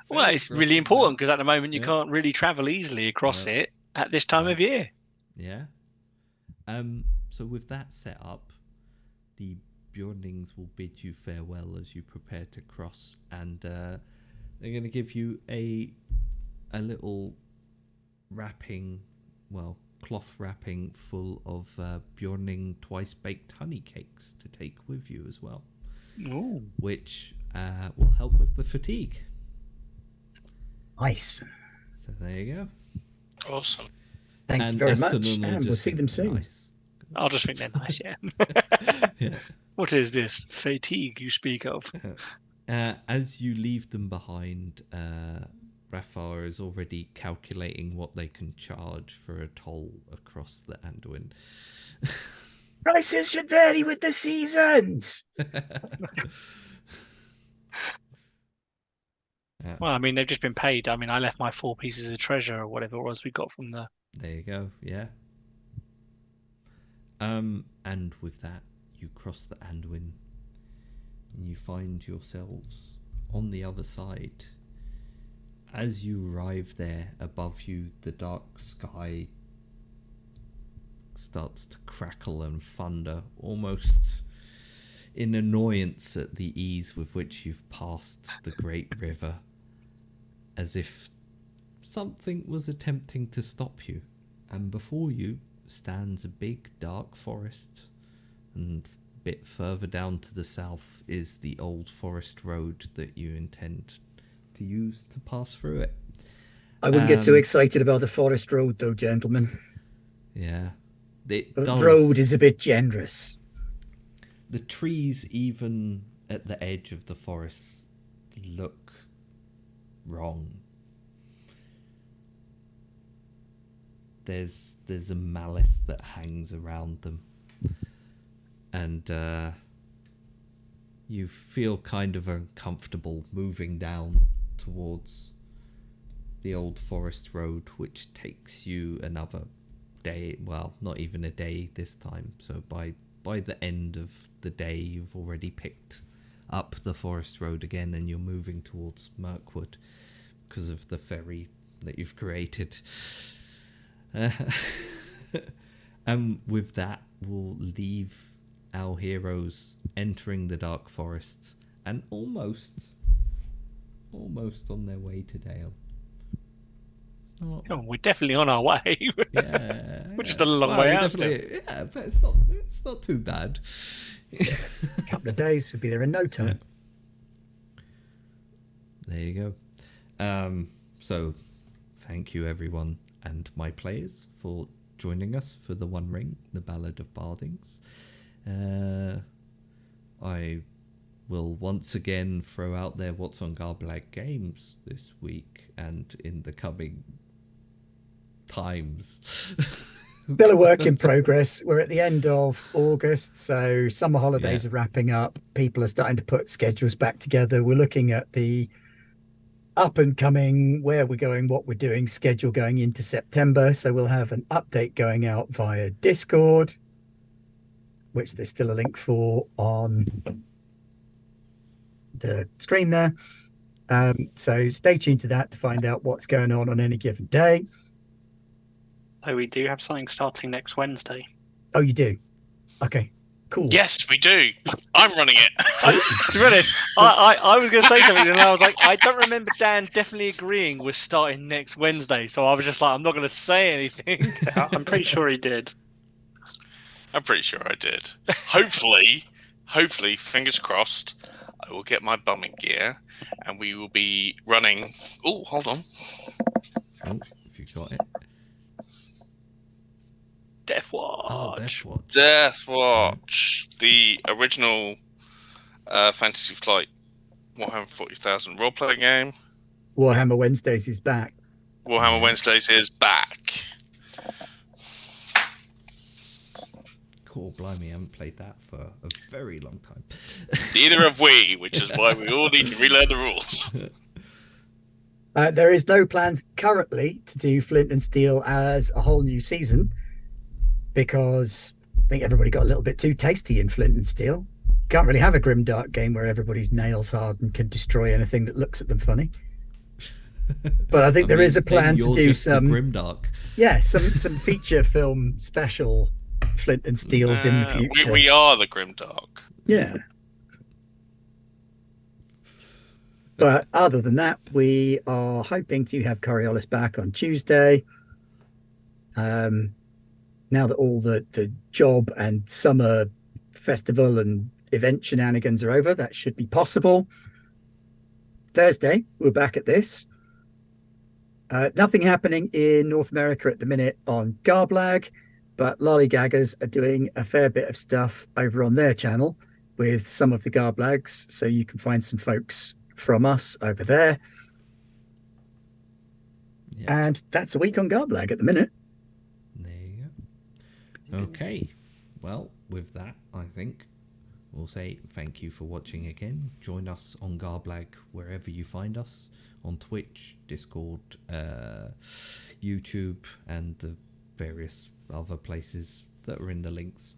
it's really important because at the moment you can't really travel easily across it at this time of year. Yeah. So with that set up, the Bjornings will bid you farewell as you prepare to cross, and they're going to give you a little wrapping, well, cloth wrapping full of Bjorning twice baked honey cakes to take with you as well. Ooh. Which will help with the fatigue. Nice. So there you go. Awesome. Thank you very much. Eston will And we'll just see them soon. Nice. I'll just think they're nice, yeah. Yeah. What is this fatigue you speak of? As you leave them behind, Rafar is already calculating what they can charge for a toll across the Anduin. Prices should vary with the seasons. Well, I mean, they've just been paid. I mean, I left my 4 pieces of treasure or whatever it was we got from the... There you go, yeah. And with that, you cross the Anduin and you find yourselves on the other side. As you arrive there, above you, the dark sky starts to crackle and thunder, almost in annoyance at the ease with which you've passed the great river, as if something was attempting to stop you. And before you stands a big dark forest, and a bit further down to the south is the old forest road that you intend to use to pass through it. I wouldn't get too excited about the forest road, though, gentlemen. Yeah. The road is a bit generous. The trees, even at the edge of the forest, look wrong. There's a malice that hangs around them. And you feel kind of uncomfortable moving down towards the old forest road, which takes you another day. Well, not even a day this time. So by the end of the day, you've already picked up the forest road again, and you're moving towards Mirkwood because of the ferry that you've created. And with that, we'll leave our heroes entering the dark forest and almost on their way to Dale. Oh, we're definitely on our way. Yeah, We're just a long way out still. Yeah, but it's not too bad. A couple of days, we'll be there in no time. There you go. So thank you everyone and my players for joining us for the One Ring, the Ballad of Bardings. I will once again throw out there what's on Garblag Games this week and in the coming times. Still a work in progress. We're at the end of August, so summer holidays are wrapping up. People are starting to put schedules back together. We're looking at the up and coming, where we're going, what we're doing, schedule going into September. So we'll have an update going out via Discord, which there's still a link for on the screen there. So stay tuned to that to find out what's going on any given day. Oh, we do have something starting next Wednesday. Oh, you do? Okay, cool. Yes, we do. I'm running it. Really? I was going to say something, and I was like, I don't remember Dan definitely agreeing we're starting next Wednesday. So I was just like, I'm not going to say anything. I'm pretty sure he did. I'm pretty sure I did. Hopefully, fingers crossed, I will get my bumming gear and we will be running. Oh, hold on. Oh, if you got it. Death Watch. Oh, Death Watch. Death Watch. The original Fantasy Flight Warhammer 40,000 role-playing game. Warhammer Wednesdays is back. Warhammer Wednesdays is back. Cool, blimey, I haven't played that for a very long time. Neither have we, which is why we all need to relearn the rules. There is no plans currently to do Flint and Steel as a whole new season, because I think everybody got a little bit too tasty in Flint and Steel. Can't really have a grimdark game where everybody's nails hard and can destroy anything that looks at them funny. But I think there is a plan to do some grimdark. Yeah, some feature film special Flint and Steels in the future. We are the grimdark. Yeah. But other than that, we are hoping to have Coriolis back on Tuesday. Now that all the job and summer festival and event shenanigans are over, that should be possible. Thursday, we're back at this. Nothing happening in North America at the minute on Garblag, but Lollygaggers are doing a fair bit of stuff over on their channel with some of the Garblags, so you can find some folks from us over there. Yeah. And that's a week on Garblag at the minute. There you go. Okay. Well, with that, I think we'll say thank you for watching again. Join us on Garblag wherever you find us, on Twitch, Discord, YouTube, and the various other places that are in the links.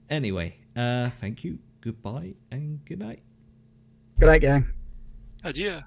Anyway, thank you, goodbye, and good night. Good night, gang. Adieu.